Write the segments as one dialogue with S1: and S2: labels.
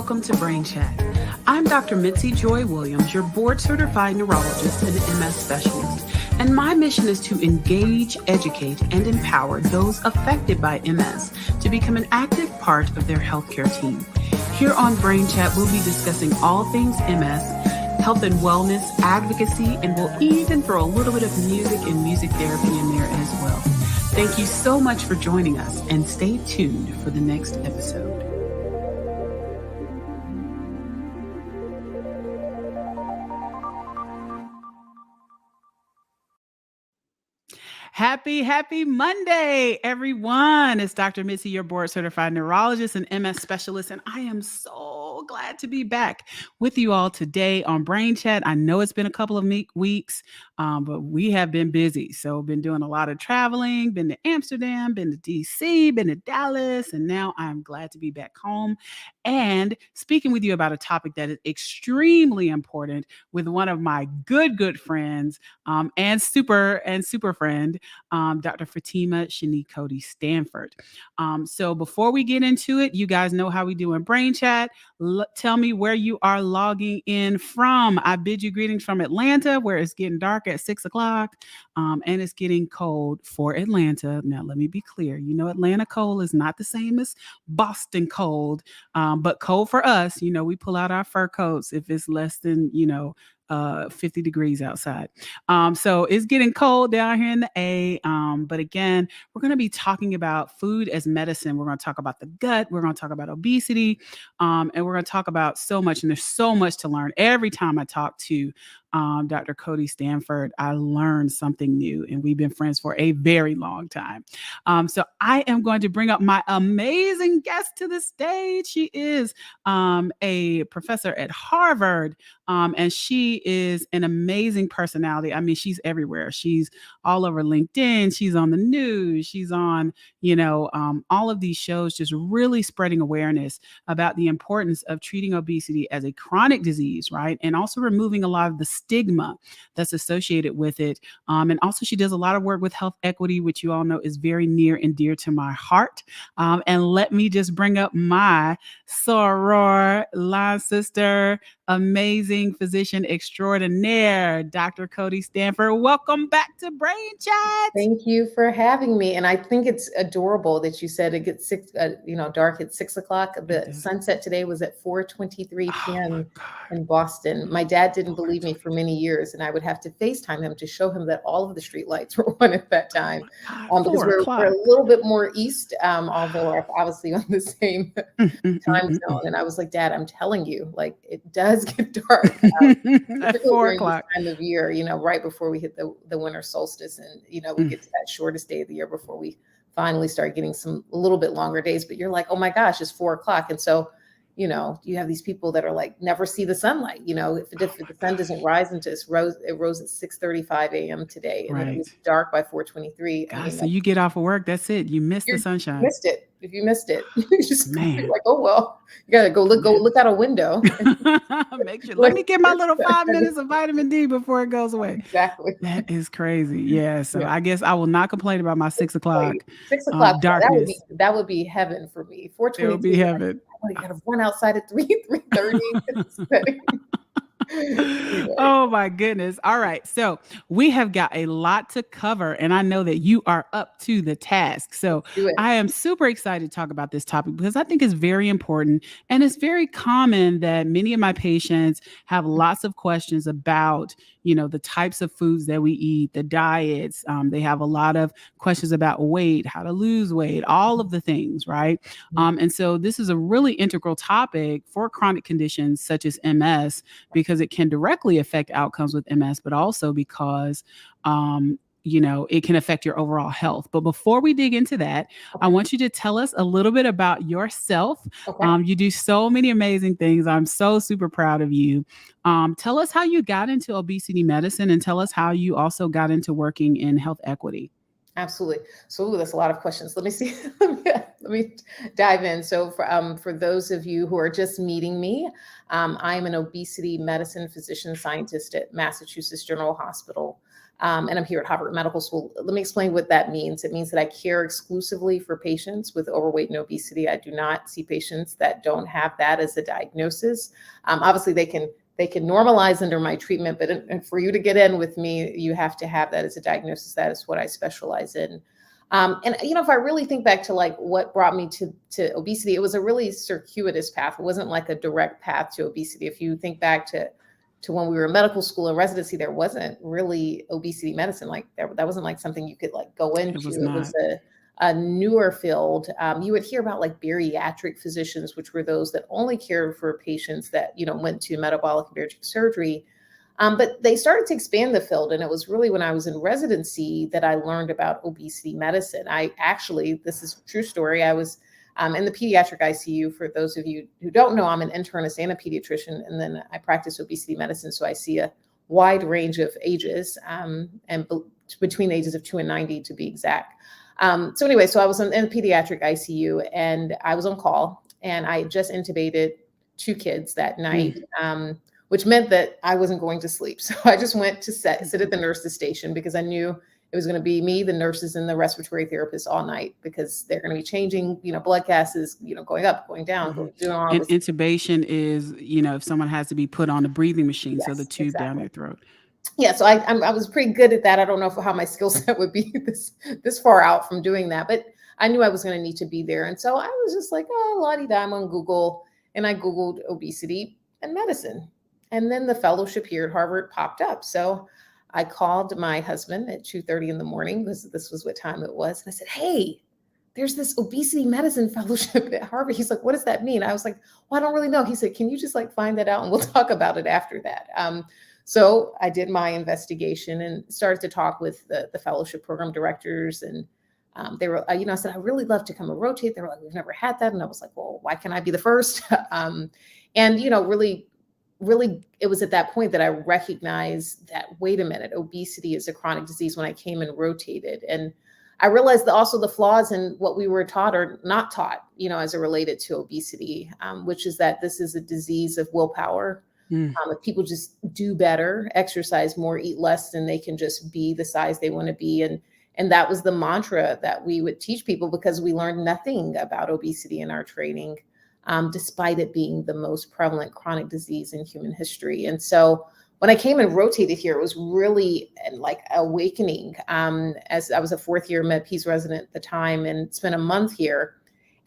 S1: welcome to Brain Chat. I'm Dr. Mitzi Joy Williams, your board-certified neurologist and MS specialist, and my mission is to engage, educate, and empower those affected by MS to become an active part of their healthcare team. Here on Brain Chat, we'll be discussing all things MS, health and wellness, advocacy, and we'll even throw a little bit of music and music therapy in there as well. Thank you so much for joining us, and stay tuned for the next episode. Happy Monday, everyone. It's Dr. Mitzi, your board certified neurologist and MS specialist, and I am so glad to be back with you all today on Brain Chat. I know it's been a couple of weeks, but we have been busy. So been doing a lot of traveling, been to Amsterdam, been to DC, been to Dallas, and now I'm glad to be back home and speaking with you about a topic that is extremely important with one of my good friends and super friend, Dr. Fatima Cody Stanford. So before we get into it, you guys know how we do in Brain Chat. Tell me where you are logging in from. I bid you greetings from Atlanta, where it's getting dark at 6 o'clock, and it's getting cold for Atlanta. Now, let me be clear. You know, Atlanta cold is not the same as Boston cold, but cold for us. You know, we pull out our fur coats if it's less than, 50 degrees outside. So it's getting cold down here in the A. But again, we're going to be talking about food as medicine. We're going to talk about the gut. We're going to talk about obesity. And we're going to talk about so much. And there's so much to learn. Every time I talk to Dr. Cody Stanford, I learned something new, and we've been friends for a very long time. So I am going to bring up my amazing guest to the stage. She is a professor at Harvard, and she is an amazing personality. I mean, she's everywhere. She's all over LinkedIn. She's on the news. She's on, all of these shows, just really spreading awareness about the importance of treating obesity as a chronic disease, right? And also removing a lot of the stigma that's associated with it. And also she does a lot of work with health equity, which you all know is very near and dear to my heart. And let me just bring up my soror line sister, amazing physician extraordinaire, Dr. Cody Stanford. Welcome back to Brain Chat.
S2: Thank you for having me. And I think it's adorable that you said it gets dark at 6 o'clock. The sunset today was at 4:23 p.m. in Boston. My dad didn't believe me for many years, and I would have to FaceTime him to show him that all of the street lights were on at that time. Because we're a little bit more east, although we're obviously on the same time zone. And I was like, Dad, I'm telling you, like, it does get dark
S1: at 4 o'clock
S2: time of year, right before we hit the winter solstice, and we get to that shortest day of the year before we finally start getting some a little bit longer days. But you're like, oh my gosh, it's 4 o'clock. And so you have these people that are like, never see the sunlight. If the sun doesn't rise until it rose at 6:35 a.m. today, and then it was dark by 4:23.
S1: So you get off of work, that's it. You missed the sunshine.
S2: Missed it. If you missed it, you just like, oh well, you gotta go look out a window.
S1: Make sure. Let me get my little 5 minutes of vitamin D before it goes away.
S2: Exactly.
S1: That is crazy. Yeah. So I guess I will not complain about my 6 o'clock.
S2: 6 o'clock
S1: darkness.
S2: That would be heaven for me. 4:22.
S1: It would be heaven.
S2: I gotta run outside at 3:30.
S1: Oh my goodness. All right. So we have got a lot to cover, and I know that you are up to the task. So I am super excited to talk about this topic because I think it's very important, and it's very common that many of my patients have lots of questions about, the types of foods that we eat, the diets. They have a lot of questions about weight, how to lose weight, all of the things, right? And so this is a really integral topic for chronic conditions such as MS, because it can directly affect outcomes with MS, but also because it can affect your overall health. But before we dig into that, I want you to tell us a little bit about yourself.
S2: Okay.
S1: You do so many amazing things. I'm so super proud of you. Tell us how you got into obesity medicine, and tell us how you also got into working in health equity.
S2: Absolutely. So that's a lot of questions. Let me see. Let me dive in. So for those of you who are just meeting me, I'm an obesity medicine physician scientist at Massachusetts General Hospital. And I'm here at Harvard Medical School. Let me explain what that means. It means that I care exclusively for patients with overweight and obesity. I do not see patients that don't have that as a diagnosis. Obviously, they can normalize under my treatment, but for you to get in with me, you have to have that as a diagnosis. That is what I specialize in. And if I really think back to like what brought me to obesity, it was a really circuitous path. It wasn't like a direct path to obesity. If you think back to when we were in medical school and residency, there wasn't really obesity medicine. Like that wasn't like something you could like go into. It was a newer field. You would hear about like bariatric physicians, which were those that only cared for patients that, went to metabolic and bariatric surgery. But they started to expand the field. And it was really when I was in residency that I learned about obesity medicine. This is a true story. I was in the pediatric ICU. For those of you who don't know, I'm an internist and a pediatrician, and then I practice obesity medicine. So I see a wide range of ages, and between the ages of 2 and 90 to be exact. So anyway, so I was in the pediatric ICU and I was on call, and I had just intubated 2 kids that night, which meant that I wasn't going to sleep. So I just went to sit at the nurse's station because I knew it was going to be me, the nurses, and the respiratory therapists all night, because they're going to be changing, blood gases, going up, going down, doing all
S1: and
S2: this.
S1: Intubation is, if someone has to be put on a breathing machine,
S2: Yes,
S1: so the tube down their throat.
S2: Yeah, so I was pretty good at that. I don't know how my skill set would be this far out from doing that, but I knew I was going to need to be there. And so I was just like, la-di-da, I'm on Google, and I Googled obesity and medicine. And then the fellowship here at Harvard popped up. So I called my husband at 2:30 in the morning, because this was what time it was. And I said, hey, there's this obesity medicine fellowship at Harvard. He's like, what does that mean? I was like, well, I don't really know. He said, can you just like find that out and we'll talk about it after that. So I did my investigation and started to talk with the fellowship program directors. And they were, I said, I really love to come and rotate. They were like, we've never had that. And I was like, well, why can't I be the first? Really, it was at that point that I recognized that, wait a minute, obesity is a chronic disease when I came and rotated. And I realized that also the flaws in what we were taught or not taught, as it related to obesity, which is that this is a disease of willpower. If people just do better, exercise more, eat less, then they can just be the size they want to be. And that was the mantra that we would teach people, because we learned nothing about obesity in our training, despite it being the most prevalent chronic disease in human history. And so when I came and rotated here, it was really like awakening, as I was a 4th-year med-peds resident at the time and spent a month here.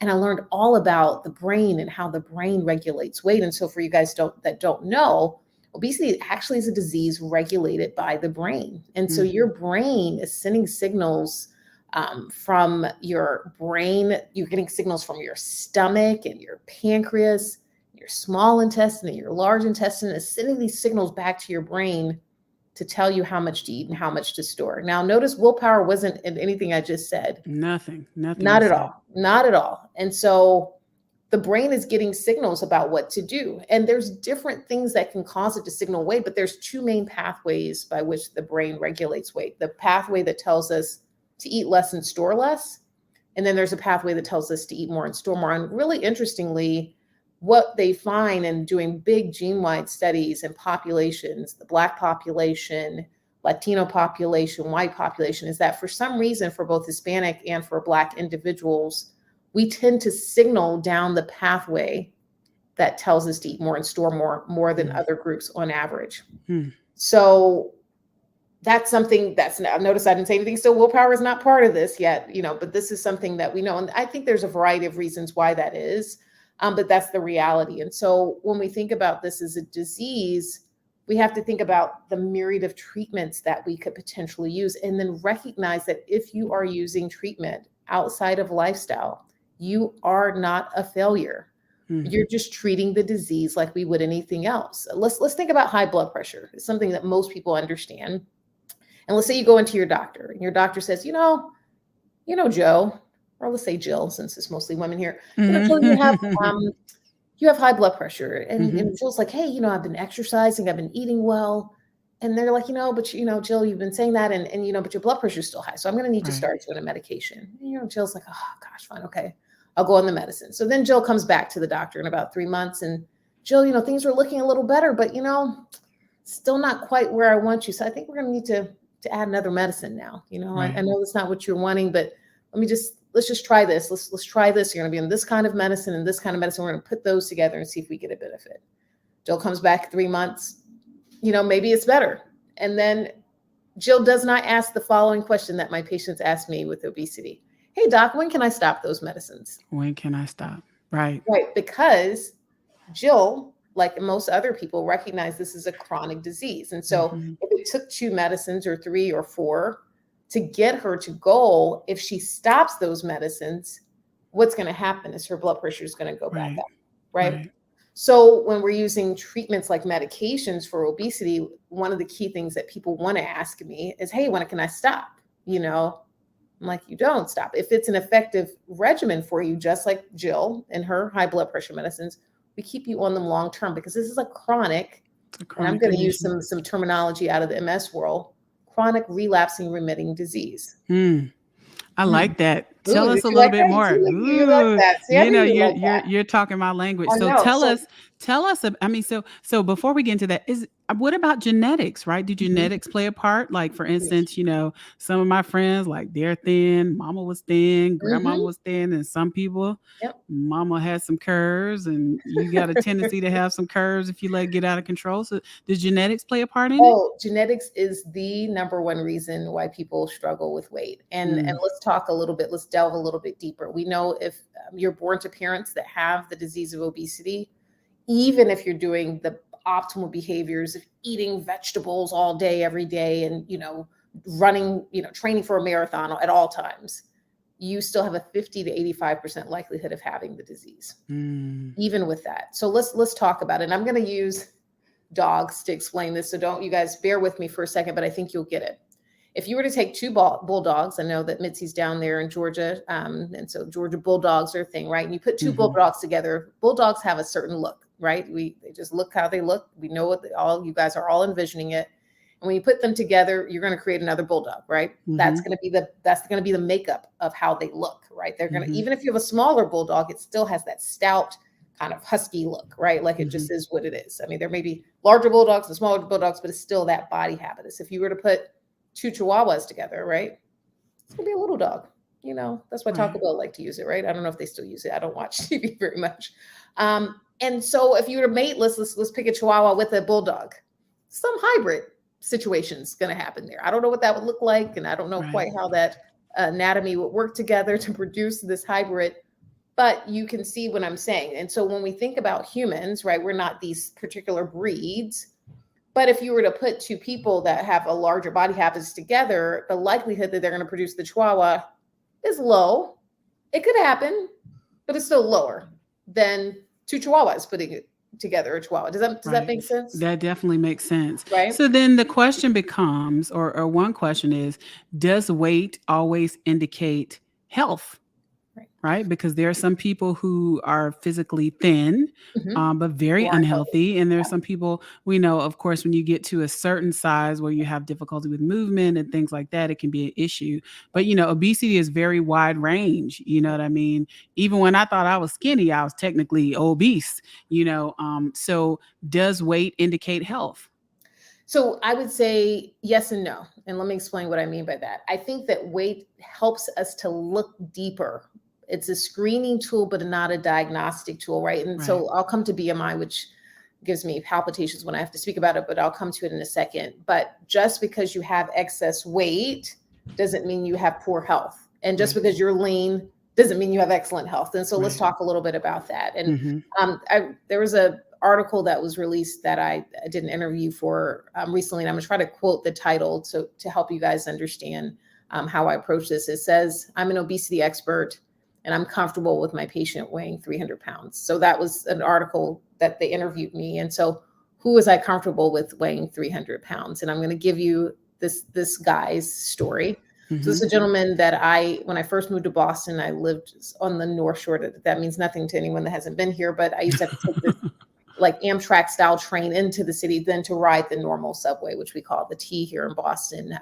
S2: And I learned all about the brain and how the brain regulates weight. And so for you guys that don't know, obesity actually is a disease regulated by the brain. And so your brain is sending signals from your brain. You're getting signals from your stomach and your pancreas, your small intestine and your large intestine, is sending these signals back to your brain to tell you how much to eat and how much to store. Now, notice willpower wasn't in anything I just said.
S1: Nothing.
S2: Not at all. Not at all. And so the brain is getting signals about what to do. And there's different things that can cause it to signal weight, but there's 2 main pathways by which the brain regulates weight. The pathway that tells us to eat less and store less. And then there's a pathway that tells us to eat more and store more. And really interestingly, what they find in doing big gene-wide studies in populations, the Black population, Latino population, white population, is that for some reason, for both Hispanic and for Black individuals, we tend to signal down the pathway that tells us to eat more and store more than other groups on average. So that's something notice I didn't say anything. So willpower is not part of this yet, but this is something that we know. And I think there's a variety of reasons why that is. But that's the reality. And so when we think about this as a disease, we have to think about the myriad of treatments that we could potentially use, and then recognize that if you are using treatment outside of lifestyle, you are not a failure. You're just treating the disease like we would anything else. Let's think about high blood pressure. It's something that most people understand. And let's say you go into your doctor and your doctor says, Joe, or let's say Jill, since it's mostly women here, Jill, you have high blood pressure. And Jill's like, hey, I've been exercising, I've been eating well. And they're like, but Jill, you've been saying that and but your blood pressure is still high. So I'm going to need to start you on a medication. And, Jill's like, oh gosh, fine. Okay. I'll go on the medicine. So then Jill comes back to the doctor in about 3 months, and Jill, things are looking a little better, but still not quite where I want you. So I think we're going to need to to add another medicine now. You know,
S1: Right.
S2: I know that's not what you're wanting, but let's just try this. Let's try this. You're going to be on this kind of medicine and this kind of medicine. We're going to put those together and see if we get a benefit. Jill comes back 3 months, you know, maybe it's better. And then Jill does not ask the following question that my patients ask me with obesity. Hey, doc, when can I stop those medicines?
S1: When can I stop? Right.
S2: Right. Because Jill, like most other people, recognize this is a chronic disease. And so if it took 2 medicines or 3 or 4 to get her to goal, if she stops those medicines, what's going to happen is her blood pressure is going to go back up. Right. So when we're using treatments like medications for obesity, one of the key things that people want to ask me is, hey, when can I stop? You know, I'm like, you don't stop. If it's an effective regimen for you, just like Jill and her high blood pressure medicines, we keep you on them long term because this is a chronic, and I'm going to use some terminology out of the MS world, chronic relapsing remitting disease.
S1: I like that. Tell us a little bit more.
S2: You like that. See,
S1: you know, you're talking my language. So tell us. I mean, so before we get into that, what about genetics, right? Do genetics play a part? Like, for instance, you know, some of my friends, like, they're thin, mama was thin, grandma was thin, and some people, mama has some curves, and you got a tendency to have some curves if you let it get out of control. So does genetics play a part in it?
S2: Genetics is the number one reason why people struggle with weight. And let's talk a little bit, let's delve a little bit deeper. We know if you're born to parents that have the disease of obesity, even if you're doing the optimal behaviors of eating vegetables all day, every day, and, you know, running, you know, training for a marathon at all times, you still have a 50 to 85% likelihood of having the disease, even with that. So let's talk about it. And I'm going to use dogs to explain this. So don't, you guys bear with me for a second, but I think you'll get it. If you were to take 2 bulldogs, I know that Mitzi's down there in Georgia, and so Georgia bulldogs are a thing, right? And you put 2 bulldogs together, bulldogs have a certain look, right? They just look how they look. We know what you guys are all envisioning it. And when you put them together, you're going to create another bulldog, right? That's going to be the makeup of how they look, right? They're going to, even if you have a smaller bulldog, it still has that stout kind of husky look, right? Like it just is what it is. I mean, there may be larger bulldogs and smaller bulldogs, but it's still that body habitus. If you were to put 2 Chihuahuas together, right? It's gonna be a little dog. You know, that's why Taco Bell like to use it, right? I don't know if they still use it. I don't watch TV very much. And so if you were to mate, let's pick a Chihuahua with a bulldog. Some hybrid situation's gonna happen there. I don't know what that would look like, and I don't know quite how that anatomy would work together to produce this hybrid. But you can see what I'm saying. And so when we think about humans, right, we're not these particular breeds. But if you were to put 2 people that have a larger body habits together, the likelihood that they're going to produce the Chihuahua is low. It could happen, but it's still lower than 2 Chihuahuas putting it together, a Chihuahua. Does that make sense?
S1: That definitely makes sense.
S2: Right.
S1: So then the question becomes, or one question is, does weight always indicate health? Right? Because there are some people who are physically thin, but very unhealthy. And there are some people, we know, of course, when you get to a certain size where you have difficulty with movement and things like that, it can be an issue. But, you know, obesity is very wide range. You know what I mean? Even when I thought I was skinny, I was technically obese, you know. So does weight indicate health?
S2: So I would say yes and no. And let me explain what I mean by that. I think that weight helps us to look deeper. It's a screening tool, but not a diagnostic tool, right? And so I'll come to BMI, which gives me palpitations when I have to speak about it, but I'll come to it in a second. But just because you have excess weight doesn't mean you have poor health. And just because you're lean doesn't mean you have excellent health. And so let's talk a little bit about that. And there was an article that was released that I did an interview for recently, and I'm going to try to quote the title to help you guys understand how I approach this. It says, "I'm an obesity expert, and I'm comfortable with my patient weighing 300 pounds. So that was an article that they interviewed me. And so who was I comfortable with weighing 300 pounds? And I'm going to give you this guy's story. So this is a gentleman that when I first moved to Boston, I lived on the North Shore. That means nothing to anyone that hasn't been here, but I used to have to take this like Amtrak style train into the city, then to ride the normal subway, which we call the T here in Boston.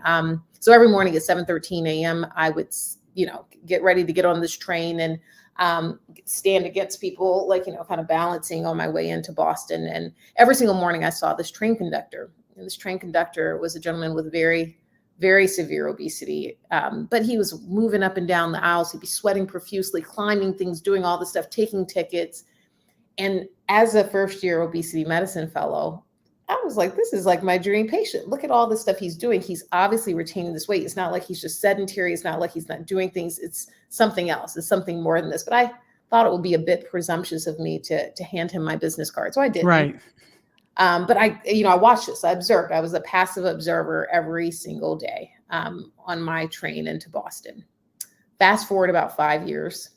S2: So every morning at 7:13 a.m., I would get ready to get on this train and stand against people, like, kind of balancing on my way into Boston. And every single morning I saw this train conductor. And this train conductor was a gentleman with very, very severe obesity. But he was moving up and down the aisles. He'd be sweating profusely, climbing things, doing all this stuff, taking tickets. And as a first-year obesity medicine fellow, I was like, this is like my dream patient. Look at all the stuff he's doing. He's obviously retaining this weight. It's not like he's just sedentary. It's not like he's not doing things. It's something else. It's something more than this. But I thought it would be a bit presumptuous of me to hand him my business card. So I did.
S1: Right.
S2: But I watched this. I observed. I was a passive observer every single day on my train into Boston. Fast forward about 5 years,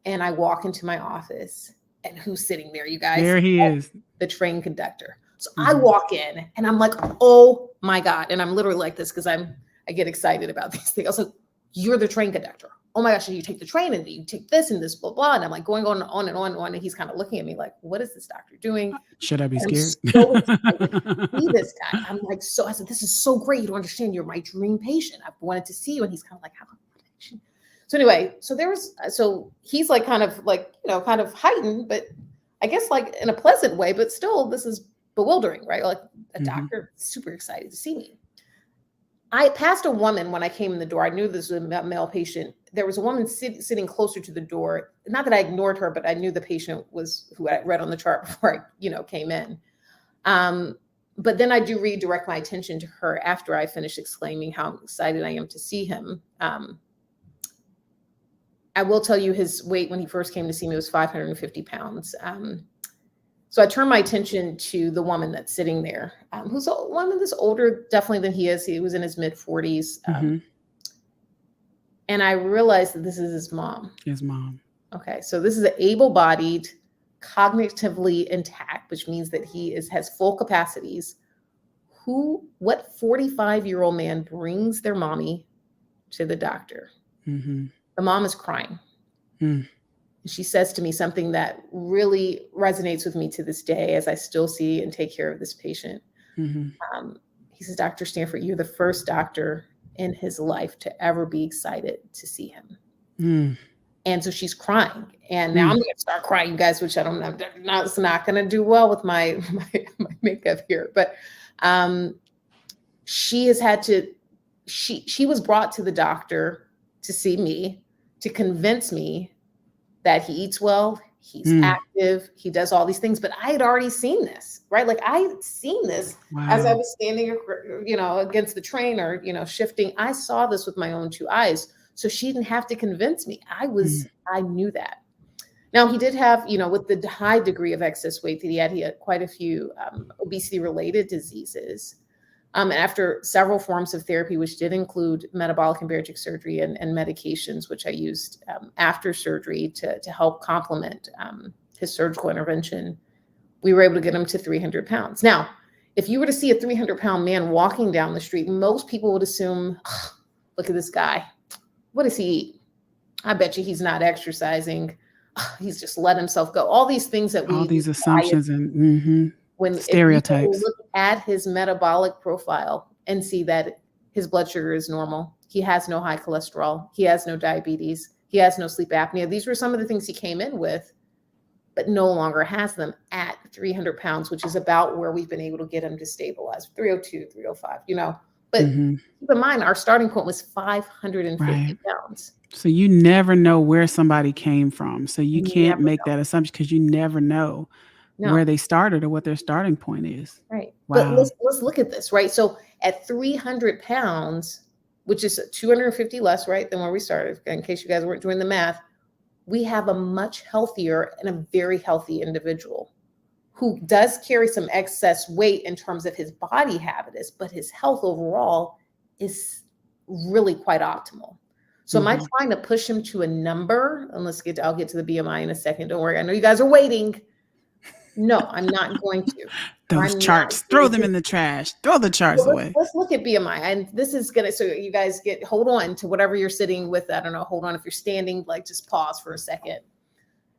S2: and I walk into my office, and who's sitting there, you guys?
S1: There he is.
S2: The train conductor. So I walk in, and I'm like, oh my God. And I'm literally like this because I get excited about these things. I was like, you're the train conductor. Oh my gosh, you take the train and you take this and this, blah, blah. And I'm like going on and on and on and on. And he's kind of looking at me like, what is this doctor doing?
S1: Should I be scared?
S2: I'm so excited to see this guy. I'm like, I said, this is so great. You don't understand. You're my dream patient. I've wanted to see you. And he's kind of like, how? So anyway, so he's like, kind of heightened, but I guess like in a pleasant way, but still this is bewildering, right? Like a doctor super excited to see me. I passed a woman when I came in the door. I knew this was a male patient. There was a woman sitting closer to the door. Not that I ignored her, but I knew the patient was who I read on the chart before I, came in. But then I do redirect my attention to her after I finish exclaiming how excited I am to see him. I will tell you his weight when he first came to see me was 550 pounds. So I turned my attention to the woman that's sitting there, who's a woman that's older, definitely than he is. He was in his mid 40s. And I realized that this is his mom.
S1: His mom.
S2: Okay. So this is an able-bodied, cognitively intact, which means that he has full capacities. What 45-year-old man brings their mommy to the doctor? The mom is crying. She says to me something that really resonates with me to this day as I still see and take care of this patient. He says, Dr. Stanford, you're the first doctor in his life to ever be excited to see him. And so she's crying. And now I'm going to start crying, you guys, which I don't know. It's not going to do well with my makeup here. But she has had to, she was brought to the doctor to see me, to convince me that he eats well, he's active, he does all these things. But I had already seen this, right? Like I had seen this as I was standing, against the train or, shifting. I saw this with my own two eyes. So she didn't have to convince me. I knew that. Now he did have, with the high degree of excess weight that he had quite a few obesity related diseases. And after several forms of therapy, which did include metabolic and bariatric surgery and medications, which I used after surgery to help complement his surgical intervention, we were able to get him to 300 pounds. Now, if you were to see a 300-pound man walking down the street, most people would assume, oh, look at this guy. What does he eat? I bet you he's not exercising. Oh, he's just let himself go. All these things that all
S1: these assumptions and when stereotypes.
S2: Look at his metabolic profile and see that his blood sugar is normal. He has no high cholesterol. He has no diabetes. He has no sleep apnea. These were some of the things he came in with, but no longer has them at 300 pounds, which is about where we've been able to get him to stabilize, 302, 305, But keep in mind, our starting point was 550 pounds.
S1: So you never know where somebody came from. So you can't make that assumption because you never know where they started or what their starting point is.
S2: Right. Wow. But let's look at this, right? So at 300 pounds, which is 250 less, right, than where we started, in case you guys weren't doing the math, we have a much healthier and a very healthy individual who does carry some excess weight in terms of his body habitus, but his health overall is really quite optimal. So am I trying to push him to a number? And I'll get to the BMI in a second. Don't worry. I know you guys are waiting. No, I'm not going to.
S1: Those charts, throw them in the trash. Throw the charts away.
S2: Let's look at BMI. And this is going to, so you guys hold on to whatever you're sitting with. I don't know, hold on. If you're standing, just pause for a second.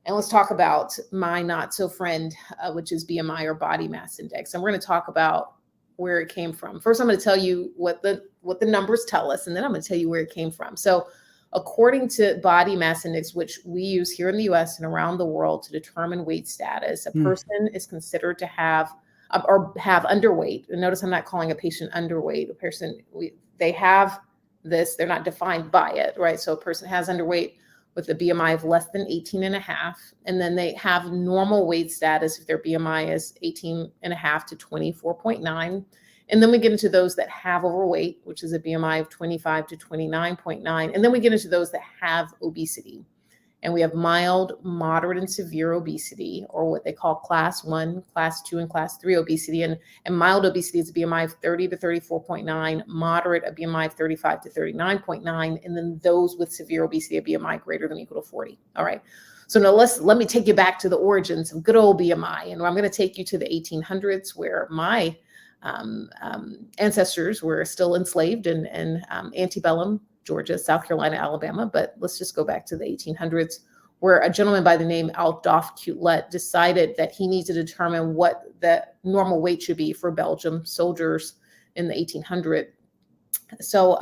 S2: And let's talk about my not so friend, which is BMI or body mass index. And we're going to talk about where it came from. First, I'm going to tell you what the numbers tell us, and then I'm going to tell you where it came from. So according to body mass index, which we use here in the US and around the world to determine weight status, a person is considered to have or have underweight. And notice I'm not calling a patient underweight. A person, they have this, they're not defined by it, right? So a person has underweight with a BMI of less than 18.5, and then they have normal weight status if their BMI is 18.5 to 24.9. And then we get into those that have overweight, which is a BMI of 25 to 29.9. And then we get into those that have obesity. And we have mild, moderate, and severe obesity, or what they call class 1, class 2, and class 3 obesity. And mild obesity is a BMI of 30 to 34.9, moderate, a BMI of 35 to 39.9, and then those with severe obesity, a BMI greater than or equal to 40. All right. So now let me take you back to the origins of good old BMI. And I'm going to take you to the 1800s, where my ancestors were still enslaved in antebellum Georgia, South Carolina, Alabama, but let's just go back to the 1800s, where a gentleman by the name Adolphe Quetelet decided that he needs to determine what the normal weight should be for Belgium soldiers in the 1800s. So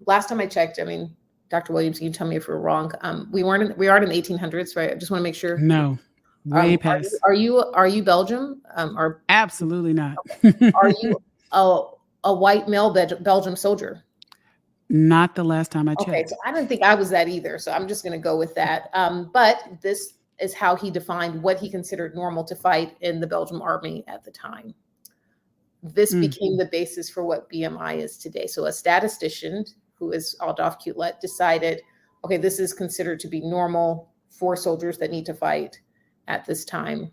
S2: last time I checked, I mean, Dr. Williams, you can tell me if we're wrong. We aren't in the 1800s, right? I just want to make sure.
S1: No, way past.
S2: Are you Belgium? Or
S1: absolutely not.
S2: Are you a white male Belgium soldier?
S1: Not the last time I checked.
S2: Okay, so I didn't think I was that either. So I'm just going to go with that. But this is how he defined what he considered normal to fight in the Belgian army at the time. This became the basis for what BMI is today. So a statistician, who is Adolphe Quetelet, decided, okay, this is considered to be normal for soldiers that need to fight at this time.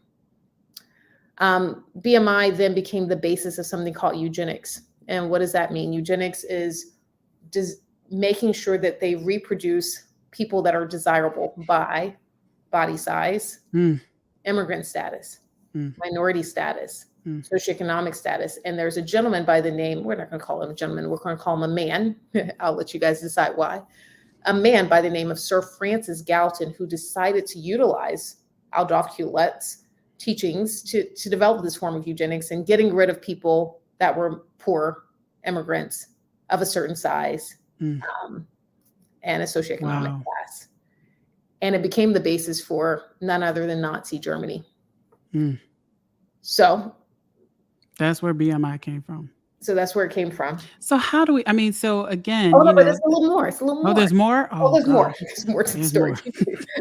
S2: BMI then became the basis of something called eugenics. And what does that mean? Eugenics is making sure that they reproduce people that are desirable by body size, immigrant status, minority status, socioeconomic status. And there's a gentleman by the name, we're not going to call him a gentleman, we're going to call him a man. I'll let you guys decide why. A man by the name of Sir Francis Galton, who decided to utilize Adolphe Quetelet's teachings to develop this form of eugenics and getting rid of people that were poor immigrants of a certain size and a socioeconomic class. And it became the basis for none other than Nazi Germany. So
S1: that's where BMI came from.
S2: So that's where it came from.
S1: So how do we, I mean, so again,
S2: but there's a little more. It's a little more.
S1: Oh, there's more?
S2: Oh, there's more. There's more to the story.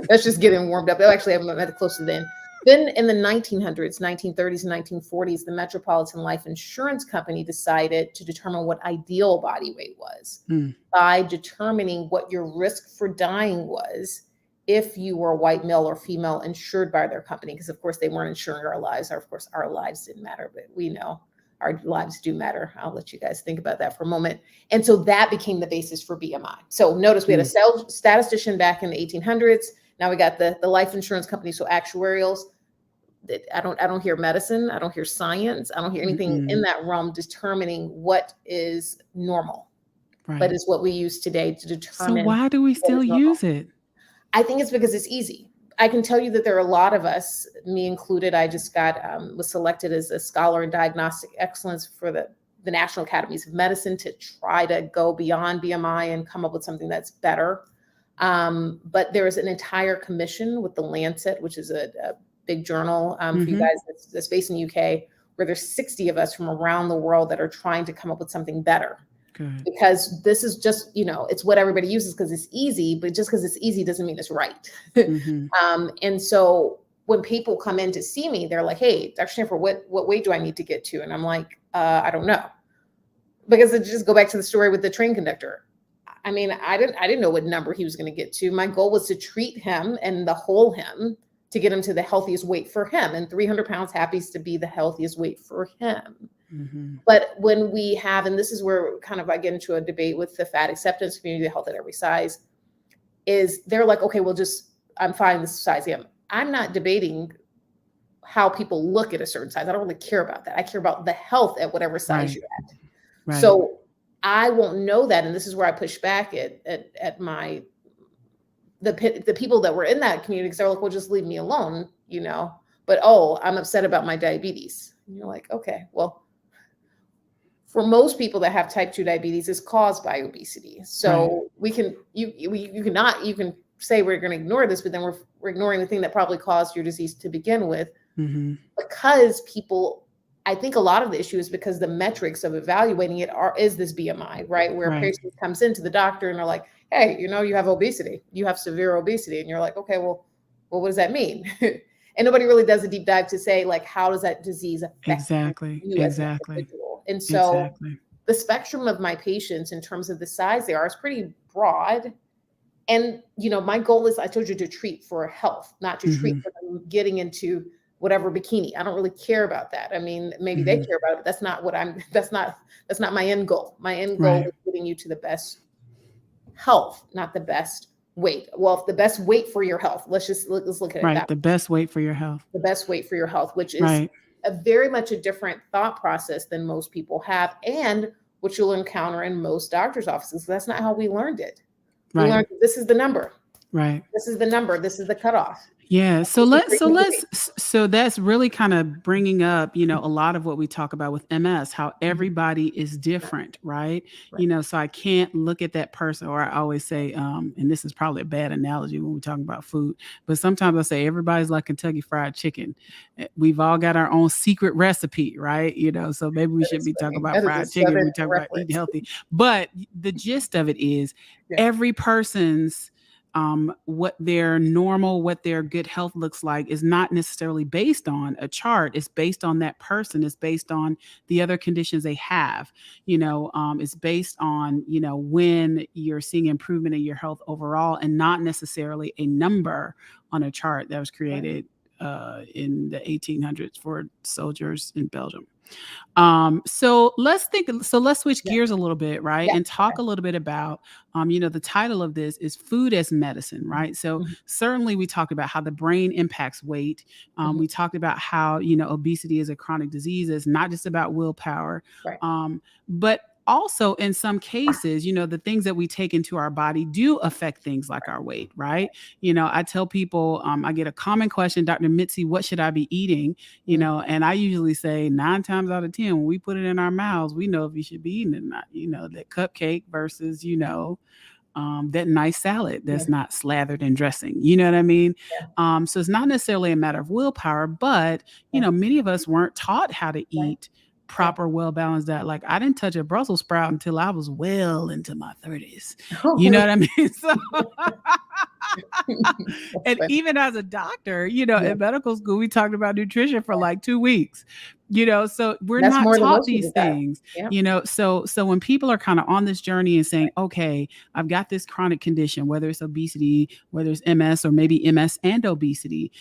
S2: That's just getting warmed up. Actually, I'm at the closer then. Then in the 1900s, 1930s, and 1940s, the Metropolitan Life Insurance Company decided to determine what ideal body weight was by determining what your risk for dying was if you were a white male or female insured by their company. Because, of course, they weren't insuring our lives. Or, of course, our lives didn't matter, but we know our lives do matter. I'll let you guys think about that for a moment. And so that became the basis for BMI. So notice we had a statistician back in the 1800s. Now we got the life insurance company, so actuarials. I don't hear medicine. I don't hear science. I don't hear anything in that realm determining what is normal. Right. But it's what we use today to determine.
S1: So why do we still use it?
S2: I think it's because it's easy. I can tell you that there are a lot of us, me included. I just was selected as a scholar in diagnostic excellence for the National Academies of Medicine to try to go beyond BMI and come up with something that's better. But there is an entire commission with the Lancet, which is a big journal for you guys that's based in the UK, where there's 60 of us from around the world that are trying to come up with something better. Good. Because this is just, it's what everybody uses because it's easy, but just because it's easy doesn't mean it's right. And so when people come in to see me, they're like, hey, Dr. Stanford, what weight do I need to get to? And I'm like, I don't know. Because it just go back to the story with the train conductor. I mean, I didn't know what number he was going to get to. My goal was to treat him and the whole him to get him to the healthiest weight for him. And 300 pounds happens to be the healthiest weight for him. But when we have, and this is where kind of I get into a debate with the fat acceptance community, the health at every size, is they're like, okay, well, I'm fine this size I am. I'm not debating how people look at a certain size. I don't really care about that. I care about the health at whatever size you're at. Right. So I won't know that. And this is where I push back at the people that were in that community, because they're like, well, just leave me alone, but, I'm upset about my diabetes. And you're like, okay, well, for most people that have type 2 diabetes, is caused by obesity. So we can, you can say we're going to ignore this, but then we're ignoring the thing that probably caused your disease to begin with, because people I think a lot of the issue is because the metrics of evaluating it is this BMI, right? Where a
S1: Right.
S2: patient comes into the doctor and they're like, hey, you have obesity, you have severe obesity. And you're like, okay, well, what does that mean? And nobody really does a deep dive to say, like, how does that disease affect
S1: Exactly.
S2: you as an
S1: Exactly.
S2: individual? And so
S1: Exactly.
S2: the spectrum of my patients in terms of the size they are is pretty broad. And, my goal is, I told you, to treat for health, not to treat
S1: Mm-hmm.
S2: for them getting into whatever bikini. I don't really care about that. I mean, maybe they
S1: Mm-hmm.
S2: care about it. That's not what that's not my end goal. My end goal
S1: Right.
S2: is getting you to the best health, not the best weight. Well, if the best weight for your health, let's look at it
S1: Right.
S2: that
S1: The
S2: way.
S1: best weight for your health.
S2: The best weight for your health, which is
S1: Right.
S2: a very much a different thought process than most people have, and what you'll encounter in most doctors' offices. That's not how we learned it. We
S1: Right.
S2: learned this is the number.
S1: Right.
S2: This is the number. This is the cutoff.
S1: Yeah. So
S2: This is
S1: let's
S2: where
S1: so
S2: you need to
S1: let's
S2: be.
S1: so that's really kind of bringing up, a lot of what we talk about with MS, how
S2: Mhm.
S1: everybody is different, right?
S2: Right.
S1: So I can't look at that person, or I always say, and this is probably a bad analogy when we're talking about food, but sometimes I say everybody's like Kentucky Fried Chicken. We've all got our own secret recipe, right? So maybe we
S2: That
S1: should
S2: is
S1: be talking
S2: funny.
S1: about
S2: That is a
S1: fried chicken.
S2: Southern
S1: We talk about eating
S2: reference.
S1: healthy, but the gist of it is
S2: Yeah.
S1: every person's what their good health looks like is not necessarily based on a chart. It's based on that person. It's based on the other conditions they have. It's based on when you're seeing improvement in your health overall, and not necessarily a number on a chart that was
S2: Right.
S1: created in the 1800s for soldiers in Belgium. So let's switch
S2: Yeah.
S1: gears a little bit, right?
S2: Yeah.
S1: And talk a little bit about, the title of this is Food as Medicine, right? So
S2: Mhm.
S1: certainly we talked about how the brain impacts weight.
S2: Mhm.
S1: We talked about how, obesity is a chronic disease. It's not just about willpower.
S2: Right.
S1: But also in some cases, the things that we take into our body do affect things like our weight, right? I tell people, I get a common question, Dr. Mitzi, what should I be eating?
S2: Mm.
S1: And I usually say 9 times out of 10, when we put it in our mouths, we know if you should be eating it or not. That cupcake versus, that nice salad
S2: Yeah.
S1: that's not slathered in dressing. You know what I mean?
S2: Yeah.
S1: So it's not necessarily a matter of willpower, but,
S2: Yeah.
S1: many of us weren't taught how to
S2: Right.
S1: eat
S2: Right.
S1: proper, well-balanced diet. Like I didn't touch a Brussels sprout until I was well into my 30s.
S2: Oh,
S1: You know
S2: really?
S1: what I mean? So
S2: That's
S1: and
S2: funny.
S1: even as a doctor,
S2: Yeah.
S1: in medical school, we talked about nutrition for
S2: Yeah.
S1: like 2 weeks. So we're
S2: That's
S1: not
S2: more than
S1: taught
S2: most
S1: these
S2: people got.
S1: things.
S2: Yeah.
S1: So when people are kind of on this journey and saying, okay, I've got this chronic condition, whether it's obesity, whether it's MS, or maybe MS and obesity,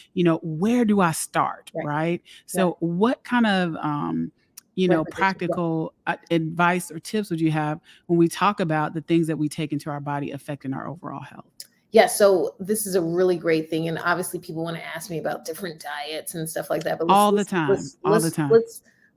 S1: where do I start?
S2: Right.
S1: Right.
S2: Yeah.
S1: So what kind of
S2: Recommendations. Yeah.
S1: practical advice or tips would you have when we talk about the things that we take into our body affecting our overall health?
S2: Yeah, so this is a really great thing, and obviously people want to ask me about different diets and stuff like that. But
S1: All the time. All the time.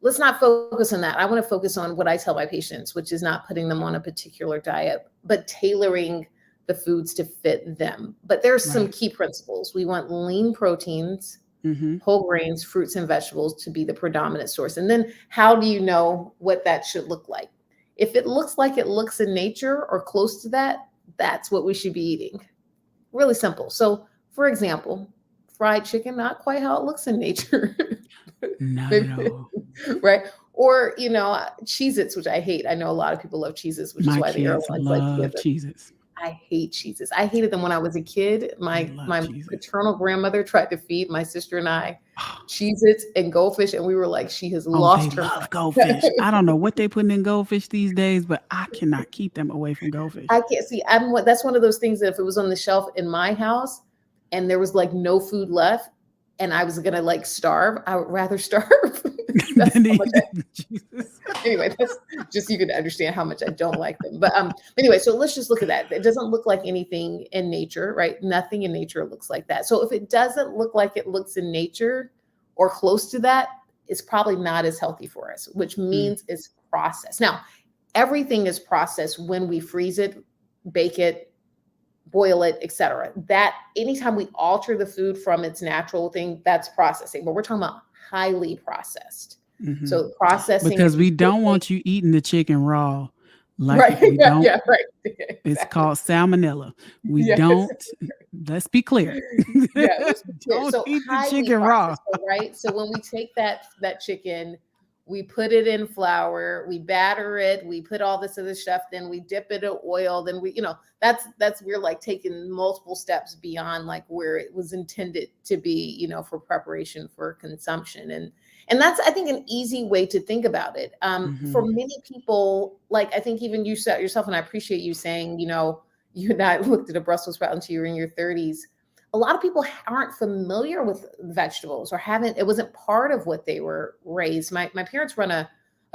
S2: let's not focus on that. I want to focus on what I tell my patients, which is not putting them on a particular diet, but tailoring the foods to fit them. But there's some
S1: Right.
S2: key principles. We want lean proteins,
S1: Mm-hmm.
S2: whole grains, fruits, and vegetables to be the predominant source. And then how do you know what that should look like? If it looks like it looks in nature or close to that, that's what we should be eating. Really simple. So, for example, fried chicken, not quite how it looks in nature.
S1: Not at all.
S2: Right? Or, Cheez-Its, which I hate. I know a lot of people love Cheez-Its, which is
S1: My
S2: why the
S1: kids
S2: airlines like to give
S1: love
S2: them.
S1: Cheez-Its.
S2: I hate Cheez-Its. I hated them when I was a kid.
S1: They
S2: My
S1: love
S2: my
S1: Cheez-Its.
S2: paternal grandmother tried to feed my sister and I Cheez-Its and goldfish, and we were like, she has
S1: Oh, they
S2: lost her
S1: love
S2: mind.
S1: goldfish. I don't know what they putting in goldfish these days, but I cannot keep them away from goldfish.
S2: I can't see. That's one of those things that if it was on the shelf in my house and there was like no food left and I was gonna like starve, I would rather starve. That's how much anyway, that's just you can understand how much I don't like them. But anyway, so let's just look at that. It doesn't look like anything in nature, right? Nothing in nature looks like that. So if it doesn't look like it looks in nature or close to that, it's probably not as healthy for us, which means it's processed. Now, everything is processed when we freeze it, bake it, boil it, etc. That anytime we alter the food from its natural thing, that's processing. But we're talking about highly processed.
S1: Mm-hmm.
S2: So processing,
S1: because we don't want you eating the chicken raw. Like
S2: right.
S1: we don't.
S2: Yeah, right. Exactly.
S1: It's called salmonella. We
S2: Yes.
S1: don't. Let's be clear.
S2: Yeah, let's be clear.
S1: Don't
S2: So
S1: eat the
S2: highly
S1: chicken raw.
S2: processed, right? So when we take that chicken, we put it in flour, we batter it, we put all this other stuff, then we dip it in oil, then we, that's we're like taking multiple steps beyond like where it was intended to be, for preparation for consumption. And that's, I think, an easy way to think about it. For many people, like I think even you said yourself, and I appreciate you saying, you and I looked at a Brussels sprout until you were in your 30s. A lot of people aren't familiar with vegetables or it wasn't part of what they were raised. My parents run a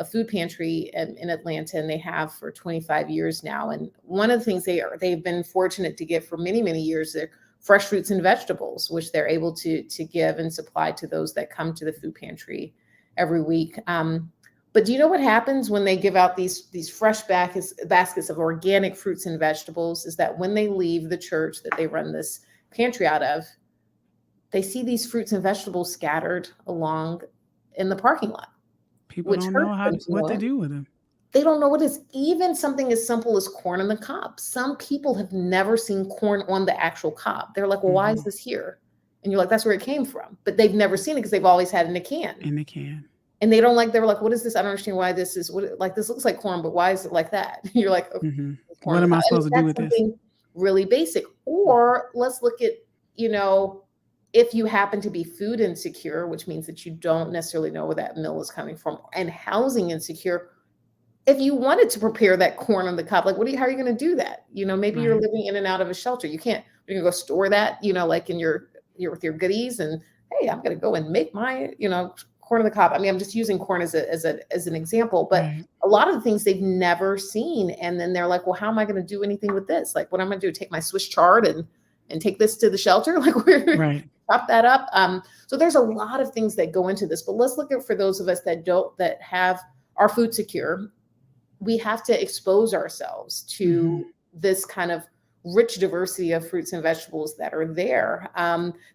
S2: food pantry in Atlanta, and they have for 25 years now. And one of the things they've been fortunate to get for many, many years, they're fresh fruits and vegetables, which they're able to give and supply to those that come to the food pantry every week. But do you know what happens when they give out these fresh baskets of organic fruits and vegetables? Is that when they leave the church that they run this pantry out of, they see these fruits and vegetables scattered along in the parking lot.
S1: People don't know what to do with them.
S2: They don't know what is even something as simple as corn on the cob. Some people have never seen corn on the actual cob. They're like, well, why is this here? And you're like, that's where it came from. But they've never seen it because they've always had it in a can. And they were like, what is this? I don't understand why this is this looks like corn, but why is it like that? You're like, okay,
S1: what am I supposed to do with this?
S2: Really basic. Or let's look at, if you happen to be food insecure, which means that you don't necessarily know where that meal is coming from, and housing insecure, if you wanted to prepare that corn on the cob, like how are you going to do that? Maybe you're living in and out of a shelter. You can't, you're going to go store that, like in you're with your goodies, and hey, I'm going to go and make my, corn on the cob. I mean, I'm just using corn as an example, but a lot of the things they've never seen. And then they're like, well, how am I going to do anything with this? Like, what I'm going to do, take my Swiss chard and take this to the shelter? Like, we're chop that up. So there's a lot of things that go into this, but let's look at, for those of us that have our food secure, we have to expose ourselves to this kind of rich diversity of fruits and vegetables that are there.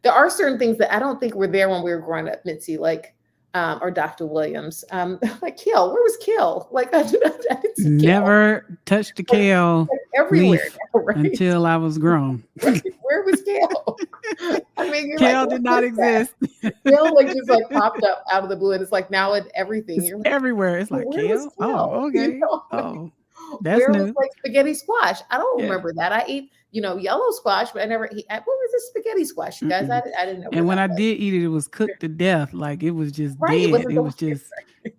S2: There are certain things that I don't think were there when we were growing up, Mitzi, like, or Dr. Williams, like kale. Where was kale? Like I didn't see
S1: never kale. Touched the kale
S2: everywhere
S1: until I was grown.
S2: Where was kale? I mean,
S1: kale did not exist.
S2: Kale just popped up out of the blue, and it's like now in everything.
S1: It's everywhere. It's like kale. Oh, okay. Oh, that's
S2: where
S1: new.
S2: was like spaghetti squash? I don't remember that. I ate, yellow squash, but I never ate. What was this spaghetti squash, you guys? I didn't know.
S1: And when I did eat it, it was cooked to death. Like it was just dead. It was just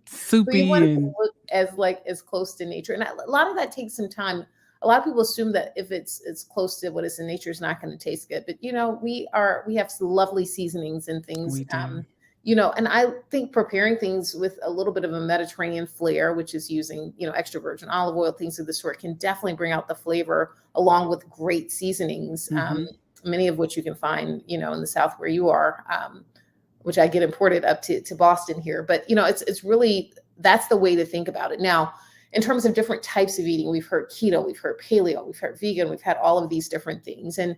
S1: soupy and
S2: as close to nature. And a lot of that takes some time. A lot of people assume that if it's close to what is in nature, it's not going to taste good. But we have some lovely seasonings and things. And I think preparing things with a little bit of a Mediterranean flair, which is using, extra virgin olive oil, things of the sort, can definitely bring out the flavor along with great seasonings, many of which you can find, in the South where you are, which I get imported up to Boston here. But, it's really, that's the way to think about it. Now, in terms of different types of eating, we've heard keto, we've heard paleo, we've heard vegan, we've had all of these different things. And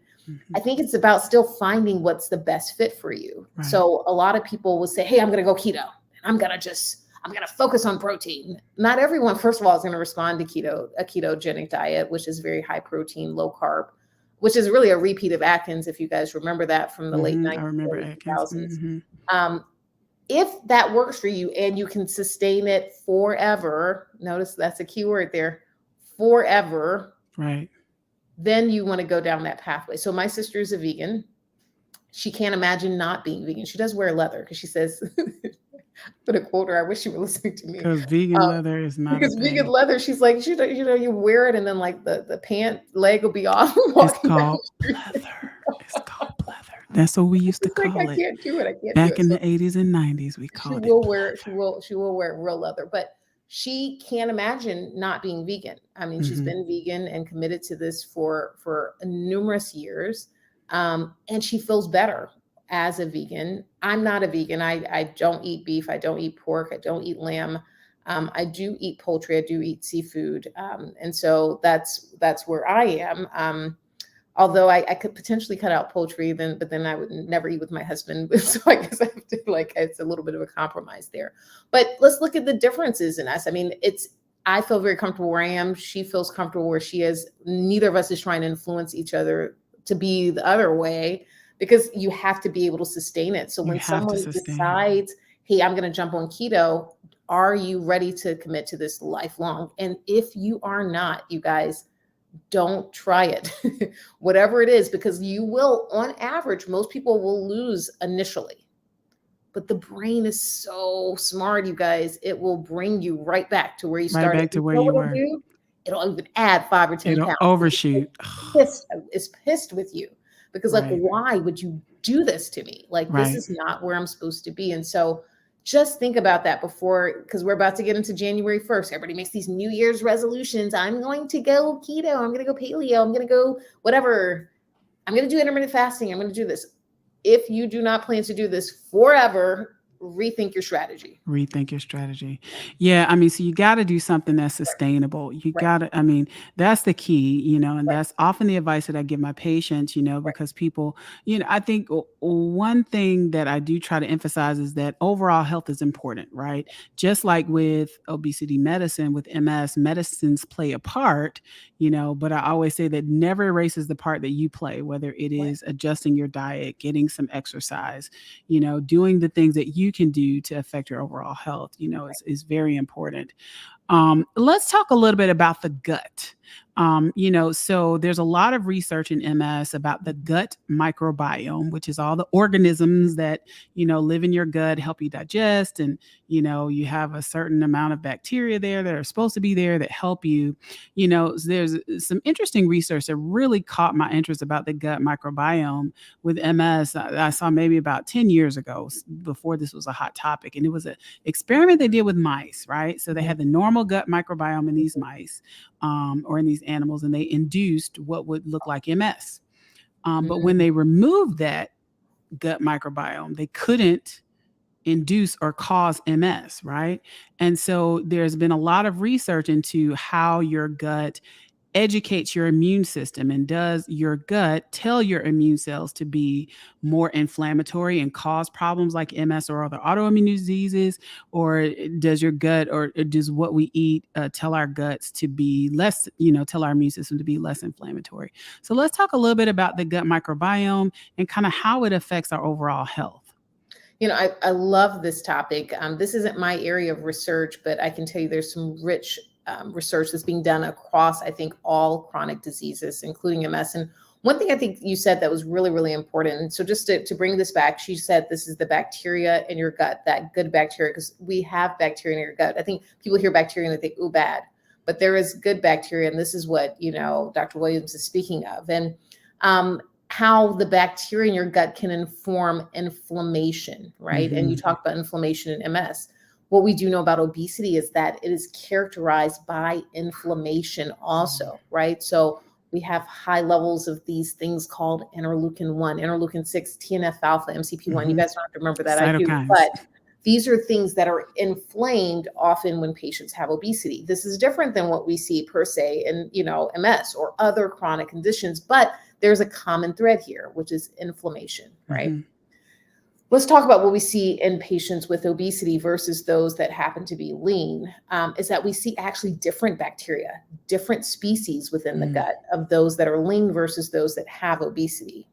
S2: I think it's about still finding what's the best fit for you. So a lot of people will say, hey, I'm going to go keto. I'm going to focus on protein. Not everyone, first of all, is going to respond to a ketogenic diet, which is very high protein, low carb, which is really a repeat of Atkins. If you guys remember that from the late 90s,
S1: I remember Atkins.
S2: 2000s. If that works for you and you can sustain it forever, notice that's a key word there, forever, then you want to go down that pathway. So my sister is a vegan. She can't imagine not being vegan. She does wear leather because she says, I'm going to quote her, I wish she were listening to me.
S1: Because vegan leather is not
S2: because vegan leather, she's like, you wear it and then like the pant leg will be off.
S1: It's called pleather. It's called pleather. That's what we used to call it.
S2: I can't do it.
S1: Back in the 80s and 90s, we called it.
S2: She will wear real leather, but she can't imagine not being vegan. I mean, she's been vegan and committed to this for numerous years. And she feels better as a vegan. I'm not a vegan. I don't eat beef. I don't eat pork. I don't eat lamb. I do eat poultry. I do eat seafood. And so that's where I am. Although I could potentially cut out poultry, but then I would never eat with my husband. So I guess I have to it's a little bit of a compromise there. But let's look at the differences in us. I mean, I feel very comfortable where I am. She feels comfortable where she is. Neither of us is trying to influence each other to be the other way, because you have to be able to sustain it. So when someone decides, hey, I'm going to jump on keto, Are you ready to commit to this lifelong? And if you are not, you guys, don't try it, whatever it is, because you will, on average, most people will lose initially. But the brain is so smart, you guys. It will bring you right back to where you
S1: Right
S2: started.
S1: back to
S2: You
S1: where
S2: know
S1: you
S2: what it'll
S1: were.
S2: do? It'll even add 5 or 10
S1: It'll
S2: pounds.
S1: overshoot.
S2: Is pissed with you because, like,
S1: Right.
S2: why would you do this to me? Like, this
S1: Right.
S2: is not where I'm supposed to be. And so just think about that before, because we're about to get into January 1st. Everybody makes these New Year's resolutions. I'm going to go keto. I'm going to go paleo. I'm going to go whatever. I'm going to do intermittent fasting. I'm going to do this. If you do not plan to do this forever, rethink your strategy.
S1: Rethink your strategy. Yeah, I mean, so you got to do something that's sustainable. You
S2: Right.
S1: got to, I mean, that's the key, and
S2: Right.
S1: that's often the advice that I give my patients,
S2: Right.
S1: because people, I think one thing that I do try to emphasize is that overall health is important, right? Just like with obesity medicine, with MS, medicines play a part, but I always say that never erases the part that you play, whether it
S2: Right.
S1: is adjusting your diet, getting some exercise, doing the things that you can do to affect your overall health, is very important. Let's talk a little bit about the gut. So there's a lot of research in MS about the gut microbiome, which is all the organisms that, live in your gut, help you digest. And, you have a certain amount of bacteria there that are supposed to be there that help you. So there's some interesting research that really caught my interest about the gut microbiome with MS. I saw maybe about 10 years ago, before this was a hot topic. And it was an experiment they did with mice, right? So they had the normal gut microbiome in these mice, or in these animals, and they induced what would look like MS. But when they removed that gut microbiome, they couldn't induce or cause MS, right? And so there's been a lot of research into how your gut educates your immune system, and does your gut tell your immune cells to be more inflammatory and cause problems like MS or other autoimmune diseases, or does your gut, or does what we eat, tell our guts to be less, tell our immune system to be less inflammatory? So let's talk a little bit about the gut microbiome and kind of how it affects our overall health.
S2: I love this topic. This isn't my area of research, but I can tell you there's some rich research that's being done across, I think, all chronic diseases, including MS. And one thing I think you said that was really, really important. And so just to bring this back, she said this is the bacteria in your gut, that good bacteria, because we have bacteria in your gut. I think people hear bacteria and they think, ooh, bad. But there is good bacteria, and this is what, Dr. Williams is speaking of. And how the bacteria in your gut can inform inflammation, right? And you talked about inflammation in MS. What we do know about obesity is that it is characterized by inflammation also, right? So we have high levels of these things called interleukin-1, interleukin-6, TNF-alpha, MCP-1. You guys don't have to remember that, I do.
S1: Cytokines.
S2: But these are things that are inflamed often when patients have obesity. This is different than what we see per se in, MS or other chronic conditions, but there's a common thread here, which is inflammation, right? Let's talk about what we see in patients with obesity versus those that happen to be lean, is that we see actually different bacteria, different species within the gut of those that are lean versus those that have obesity.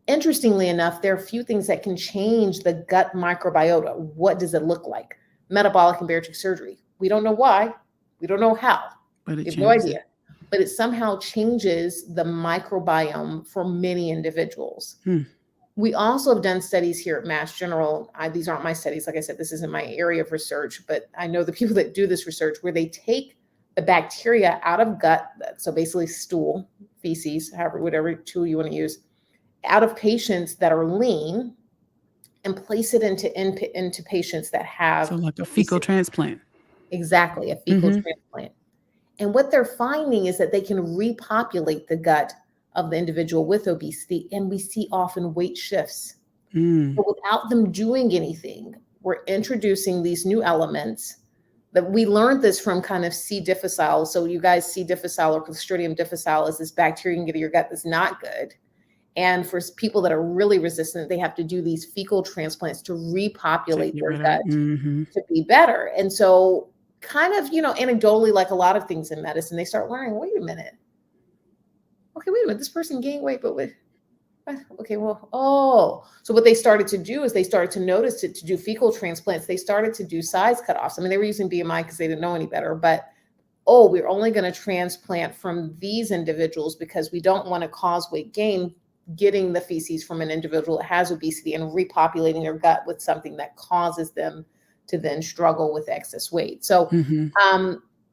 S2: Interestingly enough, there are a few things that can change the gut microbiota. What does it look like? Metabolic and bariatric surgery. We don't know why. We don't know how.
S1: But
S2: we have no idea. But it somehow changes the microbiome for many individuals. We also have done studies here at Mass General. These aren't my studies. Like I said, this isn't my area of research, but I know the people that do this research, where they take the bacteria out of gut, so basically stool, feces, whatever tool you want to use, out of patients that are lean, and place it into patients that have,
S1: so like a fecal transplant.
S2: Exactly, a fecal transplant. And what they're finding is that they can repopulate the gut of the individual with obesity, and we see often weight shifts. But without them doing anything, we're introducing these new elements that we learned this from kind of C. difficile. So you guys, C. difficile or Clostridium difficile is this bacteria you can get in your gut that's not good. And for people that are really resistant, they have to do these fecal transplants to repopulate their gut to be better. And so kind of, anecdotally, like a lot of things in medicine, they start learning, wait a minute. Okay, wait a minute, this person gained weight, but Okay, well, oh, so what they started to do is they started to notice it to do fecal transplants. They started to do size cutoffs. I mean, they were using BMI because they didn't know any better, but oh, we're only going to transplant from these individuals because we don't want to cause weight gain getting the feces from an individual that has obesity and repopulating their gut with something that causes them to then struggle with excess weight. So,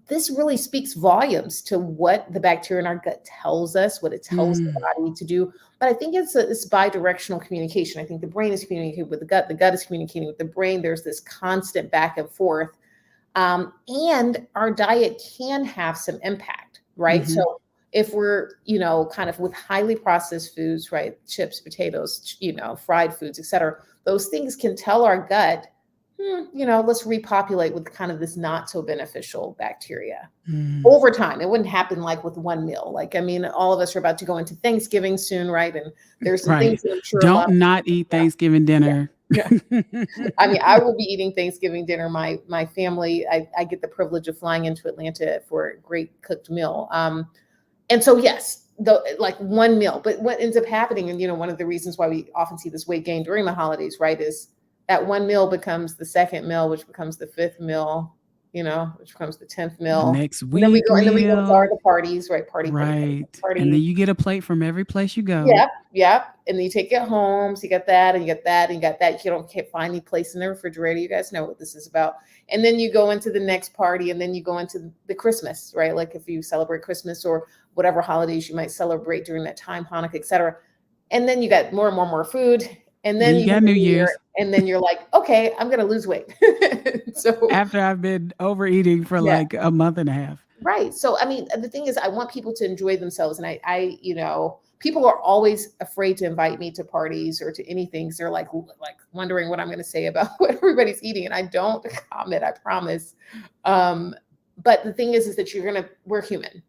S2: this really speaks volumes to what the bacteria in our gut tells us, what it tells the body to do. But I think it's bi-directional communication. I think the brain is communicating with the gut is communicating with the brain. There's this constant back and forth. And our diet can have some impact, right? So if we're, kind of with highly processed foods, right? Chips, potatoes, fried foods, et cetera, those things can tell our gut, let's repopulate with kind of this not so beneficial bacteria over time. It wouldn't happen like with one meal. Like, I mean, all of us are about to go into Thanksgiving soon, right? And there's some things that I'm sure
S1: don't not eat Thanksgiving dinner.
S2: Yeah. I mean, I will be eating Thanksgiving dinner. My family, I get the privilege of flying into Atlanta for a great cooked meal. And so, yes, like one meal. But what ends up happening, and one of the reasons why we often see this weight gain during the holidays, right, is that one meal becomes the second meal, which becomes the fifth meal, which becomes the 10th meal.
S1: Next
S2: And then we
S1: week
S2: go, and then we go
S1: meal.
S2: to the parties, right? Party.
S1: And then you get a plate from every place you go.
S2: Yep. And then you take it home. So you got that, and you got that, and you got that. Can't find any place in the refrigerator. You guys know what this is about. And then you go into the next party, and then you go into the Christmas, right? Like if you celebrate Christmas or whatever holidays you might celebrate during that time, Hanukkah, et cetera. And then you got more and more and more food. And then you
S1: got New Year's.
S2: And then you're like, okay, I'm going to lose weight. So
S1: after I've been overeating for like a month and a half.
S2: Right. So, I mean, the thing is, I want people to enjoy themselves. And I people are always afraid to invite me to parties or to anything. So they're like wondering what I'm going to say about what everybody's eating. And I don't comment, I promise. But the thing is that we're human.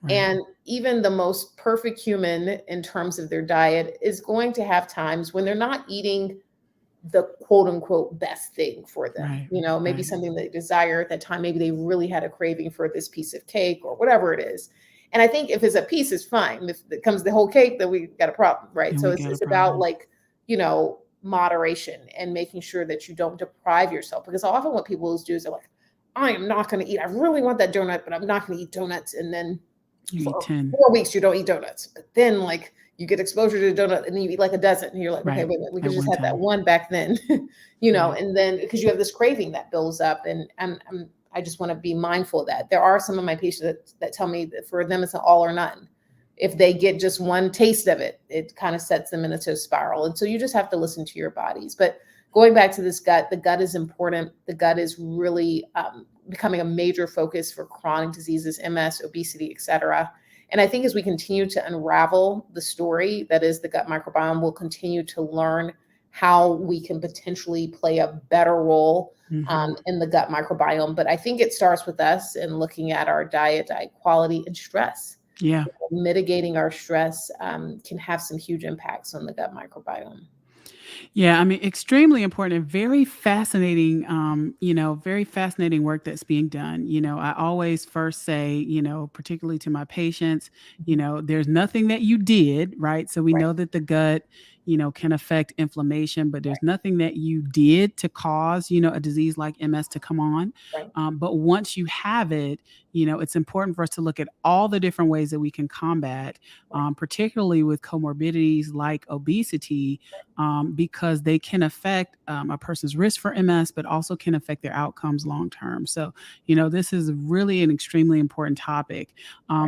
S2: Right. And even the most perfect human in terms of their diet is going to have times when they're not eating the quote unquote best thing for them. Right. Maybe something they desire at that time. Maybe they really had a craving for this piece of cake or whatever it is. And I think if it's a piece, it's fine. If it comes the whole cake, then we got a problem, right? So it's about moderation and making sure that you don't deprive yourself. Because often what people do is they're like, I am not going to eat. I really want that donut, but I'm not going to eat donuts. And then
S1: you eat 10.
S2: 4 weeks, you don't eat donuts. But then you get exposure to the donut and then you eat like a dozen. And you're like, okay, wait a minute, we could just have that one back then, and then because you have this craving that builds up. And I just want to be mindful of that. There are some of my patients that tell me that for them, it's an all or none. If they get just one taste of it, it kind of sets them into a spiral. And so you just have to listen to your bodies. But going back to this gut, the gut is important. The gut is really becoming a major focus for chronic diseases, MS, obesity, et cetera. And I think as we continue to unravel the story that is the gut microbiome, we'll continue to learn how we can potentially play a better role in the gut microbiome. But I think it starts with us and looking at our diet quality, and stress.
S1: Yeah.
S2: Mitigating our stress can have some huge impacts on the gut microbiome.
S1: Yeah, I mean, extremely important and very fascinating, very fascinating work that's being done. I always first say, particularly to my patients, there's nothing that you did, right? So we know that the gut, can affect inflammation, but there's nothing that you did to cause, a disease like MS to come on. But once you have it, it's important for us to look at all the different ways that we can combat, particularly with comorbidities like obesity, because they can affect a person's risk for MS, but also can affect their outcomes long term. So, this is really an extremely important topic.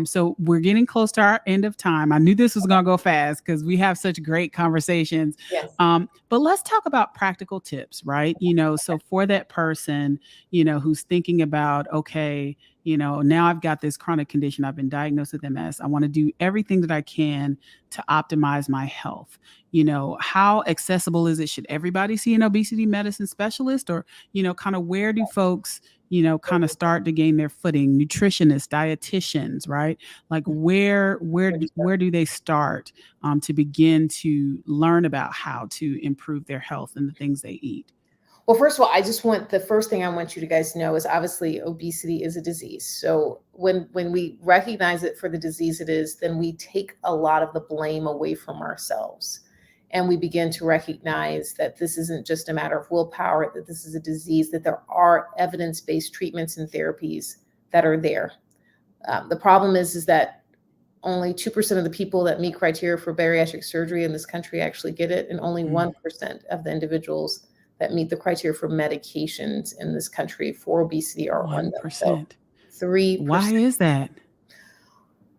S1: So we're getting close to our end of time. I knew this was going to go fast because we have such great conversations.
S2: Yes.
S1: But let's talk about practical tips, right? So for that person, who's thinking about, okay, now I've got this chronic condition. I've been diagnosed with MS. I want to do everything that I can to optimize my health. How accessible is it? Should everybody see an obesity medicine specialist, or, kind of where do folks, kind of start to gain their footing? Nutritionists, dietitians, right? Like where do they start to begin to learn about how to improve their health and the things they eat?
S2: Well, first of all, the first thing I want you to guys know is obviously obesity is a disease. So when we recognize it for the disease it is, then we take a lot of the blame away from ourselves. And we begin to recognize that this isn't just a matter of willpower, that this is a disease, that there are evidence-based treatments and therapies that are there. The problem is that only 2% of the people that meet criteria for bariatric surgery in this country actually get it, and only 1% of the individuals that meet the criteria for medications in this country for obesity are on them. So 3%.
S1: Why is that?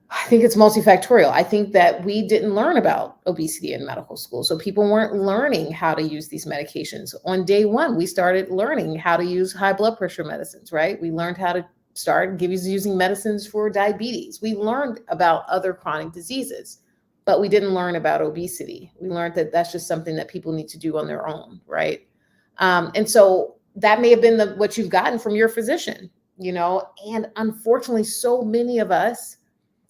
S2: I think it's multifactorial. I think that we didn't learn about obesity in medical school. So people weren't learning how to use these medications. On day one, we started learning how to use high blood pressure medicines, right? We learned how to start using medicines for diabetes. We learned about other chronic diseases, but we didn't learn about obesity. We learned that that's just something that people need to do on their own, right? And so that may have been what you've gotten from your physician, and unfortunately, so many of us,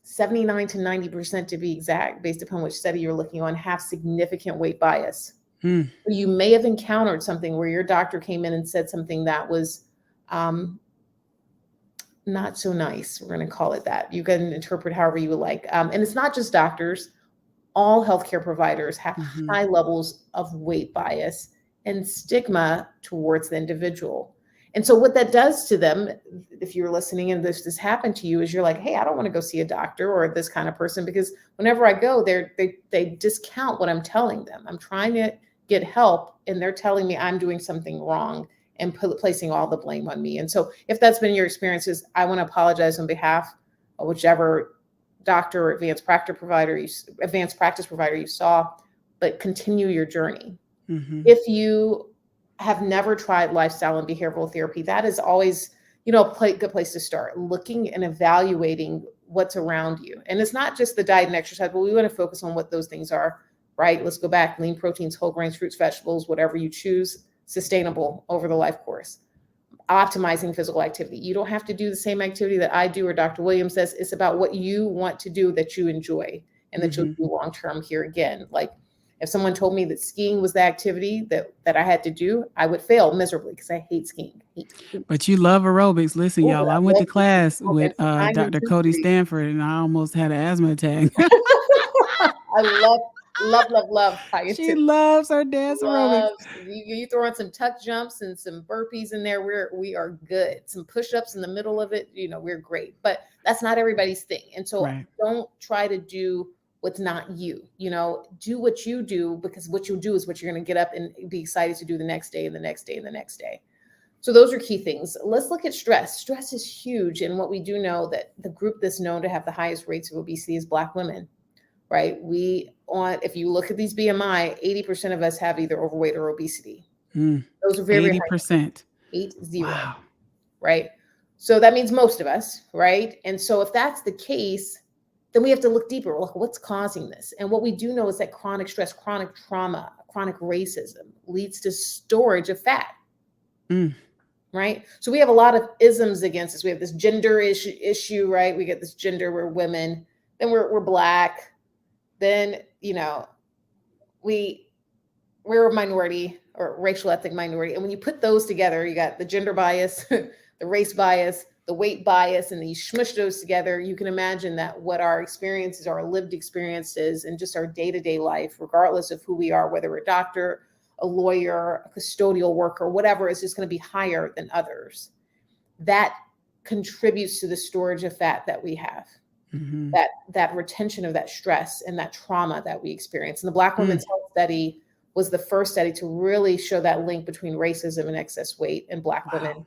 S2: 79 to 90% to be exact, based upon which study you're looking on, have significant weight bias. You may have encountered something where your doctor came in and said something that was not so nice. We're going to call it that. You can interpret however you would like. And it's not just doctors. All healthcare providers have high levels of weight bias and stigma towards the individual. And so what that does to them, if you're listening and this happened to you, is you're like, hey, I don't want to go see a doctor or this kind of person, because whenever I go there, they discount what I'm telling them. I'm trying to get help, and they're telling me I'm doing something wrong and placing all the blame on me. And so if that's been your experiences, I want to apologize on behalf of whichever doctor or advanced practice provider you saw, but continue your journey. If you have never tried lifestyle and behavioral therapy, that is always, a good place to start, looking and evaluating what's around you. And it's not just the diet and exercise, but we want to focus on what those things are, right? Let's go back: lean proteins, whole grains, fruits, vegetables, whatever you choose, sustainable over the life course. Optimizing physical activity. You don't have to do the same activity that I do or Dr. Williams says. It's about what you want to do that you enjoy and that you'll do long-term. Here again, like if someone told me that skiing was the activity that I had to do, I would fail miserably because I hate skiing.
S1: But you love aerobics. Listen, y'all, I went to class with Dr. Cody Stanford, and I almost had an asthma attack.
S2: I love
S1: She loves her dance aerobics.
S2: You throw in some tuck jumps and some burpees in there, we are good. Some push-ups in the middle of it, we're great. But that's not everybody's thing. And so don't try to do what's not you. Do what you do, because what you do is what you're going to get up and be excited to do the next day and the next day and the next day. So those are key things. Let's look at stress. Stress is huge. And what we do know, that the group that's known to have the highest rates of obesity is Black women, right? If you look at these BMI, 80% of us have either overweight or obesity. Those are very
S1: 80%.
S2: 80.
S1: Wow.
S2: Right? So that means most of us, right? And so if that's the case, then we have to look deeper. Look, what's causing this? And what we do know is that chronic stress, chronic trauma, chronic racism leads to storage of fat. Right? So we have a lot of isms against this. We have this gender issue, right? We get this gender, we're women, then we're Black, then, we're a minority or racial ethnic minority. And when you put those together, you got the gender bias, the race bias, the weight bias, and you smush those together, you can imagine that what our experiences, our lived experiences, and just our day-to-day life, regardless of who we are, whether we're a doctor, a lawyer, a custodial worker, whatever, is just going to be higher than others. That contributes to the storage of fat that we have. That retention of that stress and that trauma that we experience. And the Black Women's Health Study was the first study to really show that link between racism and excess weight in Black women.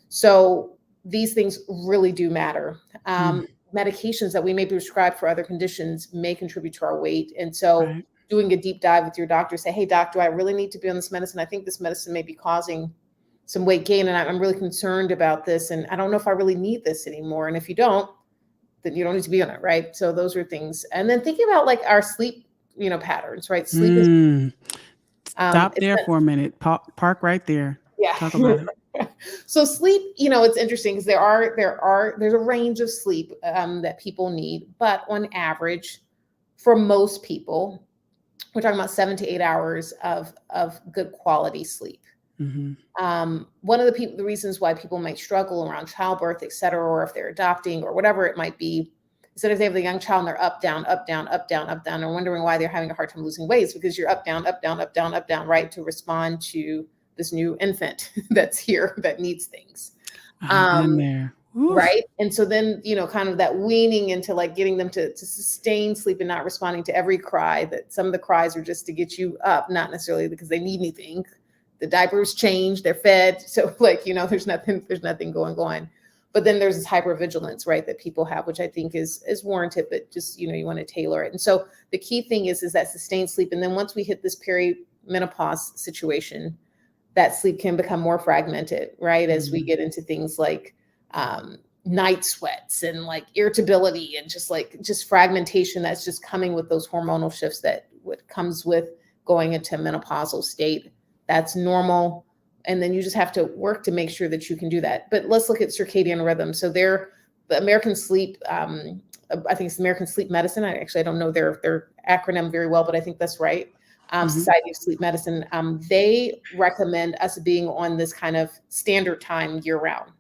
S2: So these things really do matter. Medications that we may be prescribed for other conditions may contribute to our weight. And so doing a deep dive with your doctor, say, hey, doc, do I really need to be on this medicine? I think this medicine may be causing some weight gain, and I'm really concerned about this, and I don't know if I really need this anymore. And if you don't, then you don't need to be on it, right? So those are things. And then thinking about like our sleep, patterns, right? Sleep is
S1: stop there for a minute. Park right there.
S2: Yeah.
S1: Talk about it.
S2: So sleep, it's interesting because there's a range of sleep that people need, but on average, for most people, we're talking about 7 to 8 hours of good quality sleep.
S1: Mm-hmm.
S2: One of the reasons why people might struggle around childbirth, et cetera, or if they're adopting or whatever it might be, is that if they have a young child and they're up, down, up, down, up, down, up, down, and wondering why they're having a hard time losing weight, because you're up, down, up, down, up, down, up, down, right, to respond to this new infant that's here that needs things.
S1: I've been there. Oof.
S2: Right. And so then, kind of that weaning into like getting them to sustain sleep and not responding to every cry, that some of the cries are just to get you up, not necessarily because they need anything. The diapers changed, they're fed. So like, there's nothing going on. But then there's this hypervigilance, right, that people have, which I think is warranted, but just, you want to tailor it. And so the key thing is that sustained sleep. And then once we hit this perimenopause situation, that sleep can become more fragmented, right? As we get into things like night sweats and like irritability and just fragmentation that's just coming with those hormonal shifts that what comes with going into a menopausal state. That's normal. And then you just have to work to make sure that you can do that. But let's look at circadian rhythm. So the American Sleep, I think it's American Sleep Medicine. I don't know their acronym very well, but I think that's right. Society of Sleep Medicine. They recommend us being on this kind of standard time year round,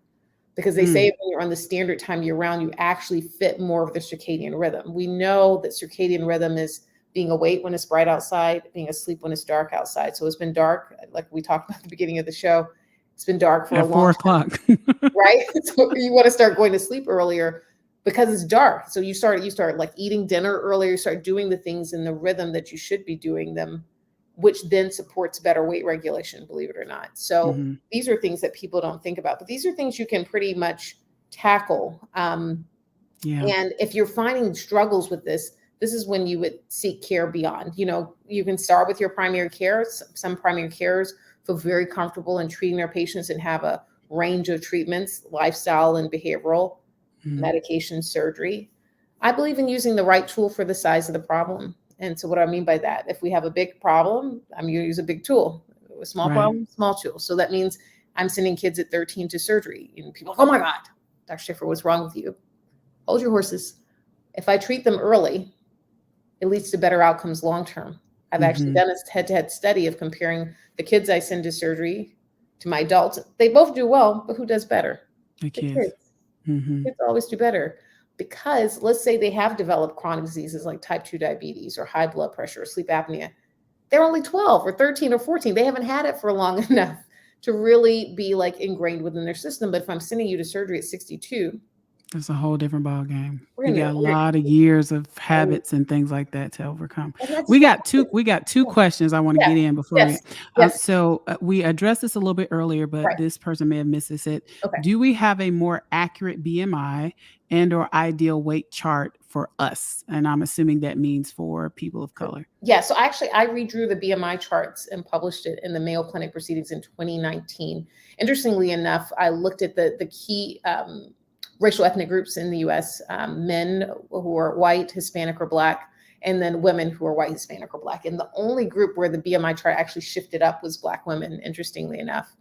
S2: because they say when you're on the standard time year round, you actually fit more of the circadian rhythm. We know that circadian rhythm is being awake when it's bright outside, being asleep when it's dark outside. So it's been dark, like we talked about at the beginning of the show. It's been dark for a long
S1: 4 o'clock.
S2: right? So you want to start going to sleep earlier because it's dark. So you start like eating dinner earlier, you start doing the things in the rhythm that you should be doing them, which then supports better weight regulation, believe it or not. So these are things that people don't think about, but these are things you can pretty much tackle. And if you're finding struggles with this is when you would seek care beyond. You can start with your primary care. Some primary carers feel very comfortable in treating their patients and have a range of treatments, lifestyle and behavioral, medication, surgery. I believe in using the right tool for the size of the problem. And so what I mean by that, if we have a big problem, I'm going to use a big tool. A small problem, small tool. So that means I'm sending kids at 13 to surgery. And people are like, oh my God, Dr. Schiffer, what's wrong with you? Hold your horses. If I treat them early, it leads to better outcomes long-term. I've actually done a head-to-head study of comparing the kids I send to surgery to my adults. They both do well, but who does better?
S1: The kids.
S2: Kids always do better, because let's say they have developed chronic diseases like type 2 diabetes or high blood pressure or sleep apnea. They're only 12 or 13 or 14. They haven't had it for long enough to really be like ingrained within their system. But if I'm sending you to surgery at 62,
S1: it's a whole different ball game. You got a lot of years of habits and things like that to overcome. We got two questions I want to get in before so we addressed this a little bit earlier, but this person may have missed this. Do we have a more accurate BMI and or ideal weight chart for us? And I'm assuming that means for people of color.
S2: Yeah. So actually, I redrew the BMI charts and published it in the Mayo Clinic Proceedings in 2019. Interestingly enough, I looked at the key racial ethnic groups in the U.S., men who are white, Hispanic, or Black, and then women who are white, Hispanic, or Black. And the only group where the BMI chart actually shifted up was Black women, interestingly enough.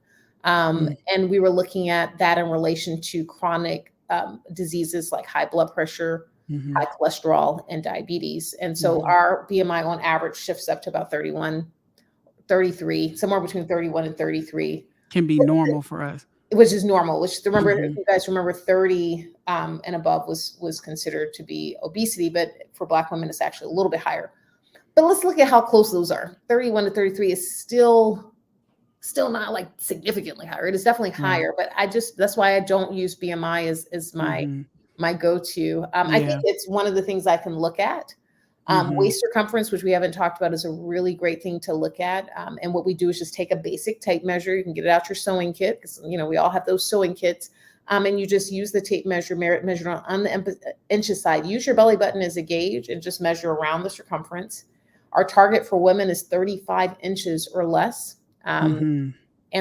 S2: And we were looking at that in relation to chronic diseases like high blood pressure, high cholesterol, and diabetes. And so our BMI on average shifts up to about 31, 33, somewhere between 31 and 33.
S1: Can be normal for us.
S2: Which is normal, if you guys remember 30 and above was considered to be obesity, but for Black women, it's actually a little bit higher. But let's look at how close those are. 31 to 33 is still not like significantly higher. It is definitely higher, but that's why I don't use BMI as my go-to. I think it's one of the things I can look at. Waist circumference, which we haven't talked about, is a really great thing to look at. And what we do is just take a basic tape measure. You can get it out your sewing kit, because we all have those sewing kits. And you just use the tape measure on the inches side. Use your belly button as a gauge and just measure around the circumference. Our target for women is 35 inches or less. And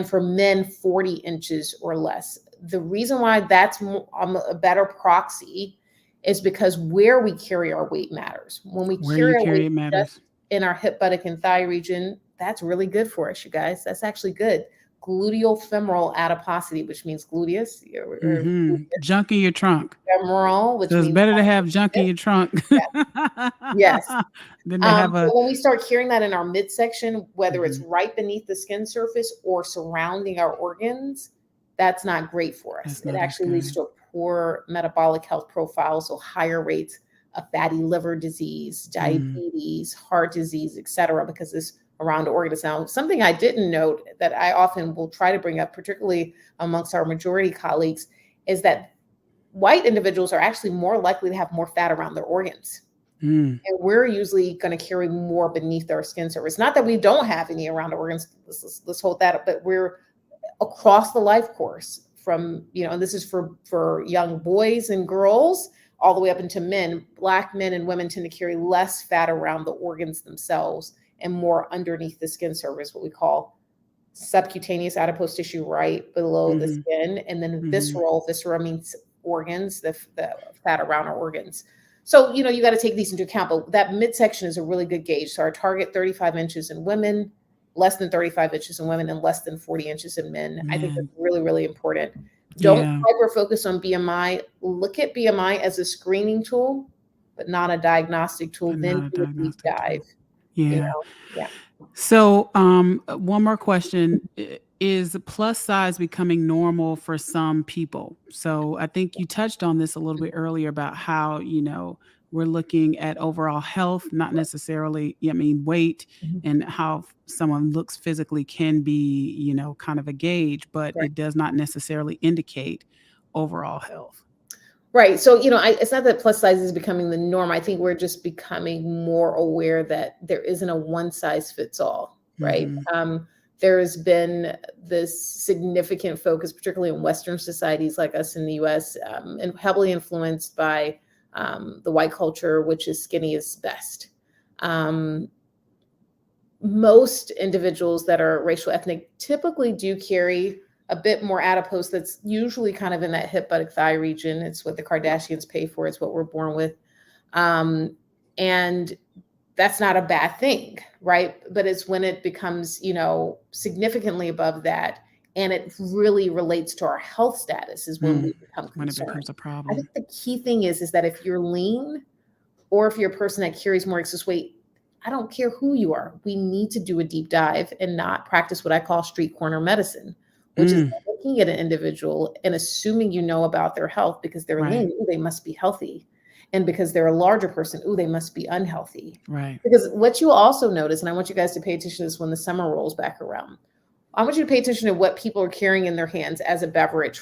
S2: for men, 40 inches or less. The reason why that's a better proxy is because where we carry our weight matters. When we carry our weight matters in our hip, buttock, and thigh region, that's really good for us, you guys. That's actually good. gluteal femoral adiposity, which means gluteus, or
S1: Junk in your trunk.
S2: femoral, which
S1: So it's
S2: means
S1: better to have junk in your trunk
S2: yes.
S1: than to have
S2: So when we start carrying that in our midsection, whether it's
S1: Mhm.
S2: right beneath the skin surface or surrounding our organs, that's not great for us.
S1: That's
S2: It
S1: not as
S2: actually leads
S1: good.
S2: to a poor metabolic health profile, so higher rates of fatty liver disease, diabetes, heart disease, et cetera, because this around the organs. Now, something I didn't note that I often will try to bring up, particularly amongst our majority colleagues, is that white individuals are actually more likely to have more fat around their organs.
S1: Mm.
S2: And we're usually going to carry more beneath our skin surface. Not that we don't have any around the organs. Let's hold that up, but we're across the life course from, and this is for young boys and girls all the way up into men. Black men and women tend to carry less fat around the organs themselves and more underneath the skin surface, what we call subcutaneous adipose tissue right below the skin, and then viscera means organs, the fat around our organs. So, you got to take these into account, but that midsection is a really good gauge. So our target 35 inches in women, less than 35 inches in women, and less than 40 inches in men. I think that's really, really important. Don't hyper focus on BMI. Look at BMI as a screening tool, but not a diagnostic tool. Then do a deep dive.
S1: Yeah.
S2: Yeah.
S1: So, one more question. Is plus size becoming normal for some people? So I think you touched on this a little bit earlier about how, we're looking at overall health, not necessarily, weight and how someone looks physically can be, kind of a gauge, but it does not necessarily indicate overall health.
S2: Right. So, it's not that plus size is becoming the norm. I think we're just becoming more aware that there isn't a one size fits all, right? There's been this significant focus, particularly in Western societies like us in the US, and heavily influenced by the white culture, which is skinny is best. Most individuals that are racial ethnic typically do carry a bit more adipose that's usually kind of in that hip, buttock, thigh region. It's what the Kardashians pay for. It's what we're born with. And that's not a bad thing, right? But it's when it becomes, significantly above that, and it really relates to our health status is when we become concerned.
S1: When it becomes a problem.
S2: I think the key thing is that if you're lean or if you're a person that carries more excess weight, I don't care who you are. We need to do a deep dive and not practice what I call street corner medicine, which is looking at an individual and assuming you know about their health because they're lean, ooh, they must be healthy. And because they're a larger person, ooh, they must be unhealthy.
S1: Right.
S2: Because what you also notice, and I want you guys to pay attention to this when the summer rolls back around, I want you to pay attention to what people are carrying in their hands as a beverage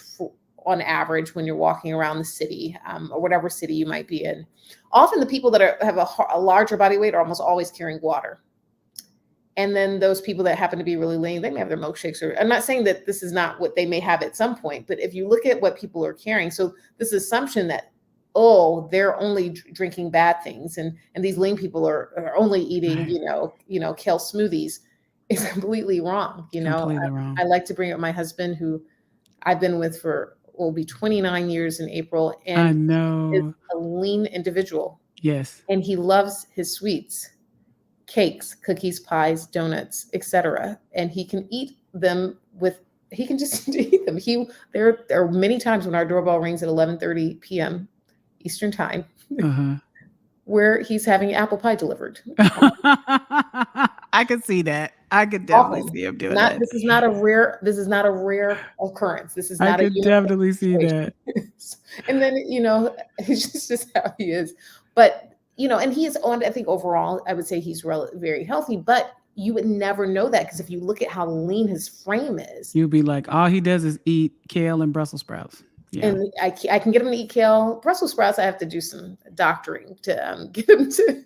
S2: on average when you're walking around the city, or whatever city you might be in. Often the people that have a larger body weight are almost always carrying water. And then those people that happen to be really lean, they may have their milkshakes. I'm not saying that this is not what they may have at some point, but if you look at what people are carrying, so this assumption that, oh, they're only drinking bad things, and these lean people are only eating, kale smoothies, is completely wrong.
S1: Completely wrong.
S2: I like to bring up my husband, who I've been with will be 29 years in April, and
S1: I know.
S2: is a lean individual.
S1: Yes.
S2: And he loves his sweets, cakes, cookies, pies, donuts, etc. And he can eat them he can just eat them. There are many times when our doorbell rings at 11:30 p.m. Eastern time, where he's having apple pie delivered.
S1: I could see that. I could definitely see him doing that.
S2: This is not a rare occurrence. This is not
S1: I could definitely see that.
S2: And then, it's just how he is. But, and he is I think overall, I would say he's very healthy, but you would never know that because if you look at how lean his frame is.
S1: You'd be like, all he does is eat kale and Brussels sprouts. Yeah.
S2: And I can get him to eat kale. Brussels sprouts, I have to do some doctoring to get him to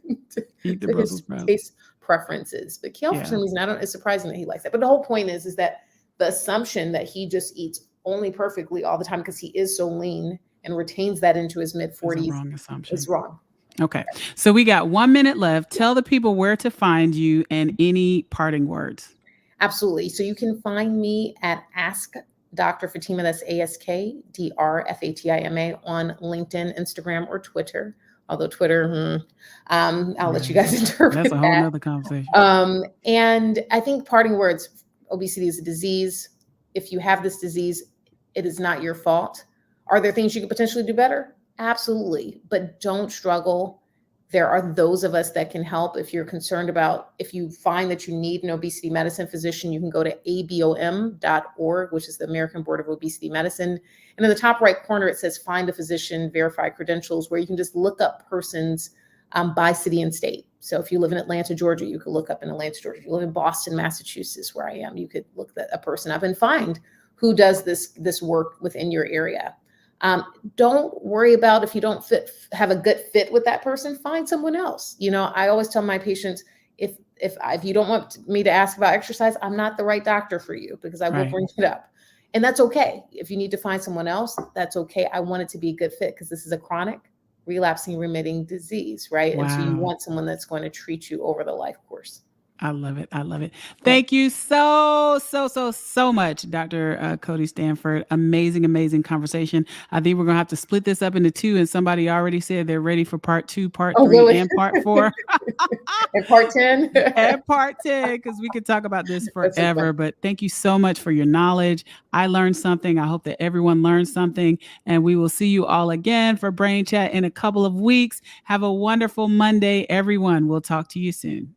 S1: eat the Brussels sprouts.
S2: Taste preferences. But kale, for some reason, it's surprising that he likes that. But the whole point is that the assumption that he just eats only perfectly all the time because he is so lean and retains that into his mid-40s.
S1: Wrong assumption.
S2: It's wrong.
S1: Okay. So we got 1 minute left. Tell the people where to find you and any parting words.
S2: Absolutely. So you can find me at Ask Dr. Fatima, that's AskDrFatima on LinkedIn, Instagram, or Twitter. Although Twitter, I'll let you guys interpret that.
S1: That's a whole nother conversation.
S2: And I think parting words, obesity is a disease. if you have this disease, it is not your fault. Are there things you could potentially do better? Absolutely. But don't struggle. There are those of us that can help. If you're concerned about, if you find that you need an obesity medicine physician, you can go to abom.org, which is the American Board of Obesity Medicine. And in the top right corner, it says find a physician, verify credentials, where you can just look up persons by city and state. So if you live in Atlanta, Georgia, you could look up in Atlanta, Georgia. If you live in Boston, Massachusetts, where I am, you could look a person up and find who does this work within your area. Don't worry about if you don't have a good fit with that person, find someone else. I always tell my patients, if you don't want me to ask about exercise, I'm not the right doctor for you, because I will bring it up. And that's okay. If you need to find someone else, that's okay. I want it to be a good fit, because this is a chronic, relapsing, remitting disease, right?
S1: Wow.
S2: And so you want someone that's going to treat you over the life course.
S1: I love it. I love it. Thank you so much, Dr. Cody Stanford. Amazing conversation. I think we're going to have to split this up into two, and somebody already said they're ready for part 2, part 3, really? And part 4.
S2: And part 10.
S1: And part 10, because we could talk about this forever. But thank you so much for your knowledge. I learned something. I hope that everyone learned something. And we will see you all again for Brain Chat in a couple of weeks. Have a wonderful Monday, everyone. We'll talk to you soon.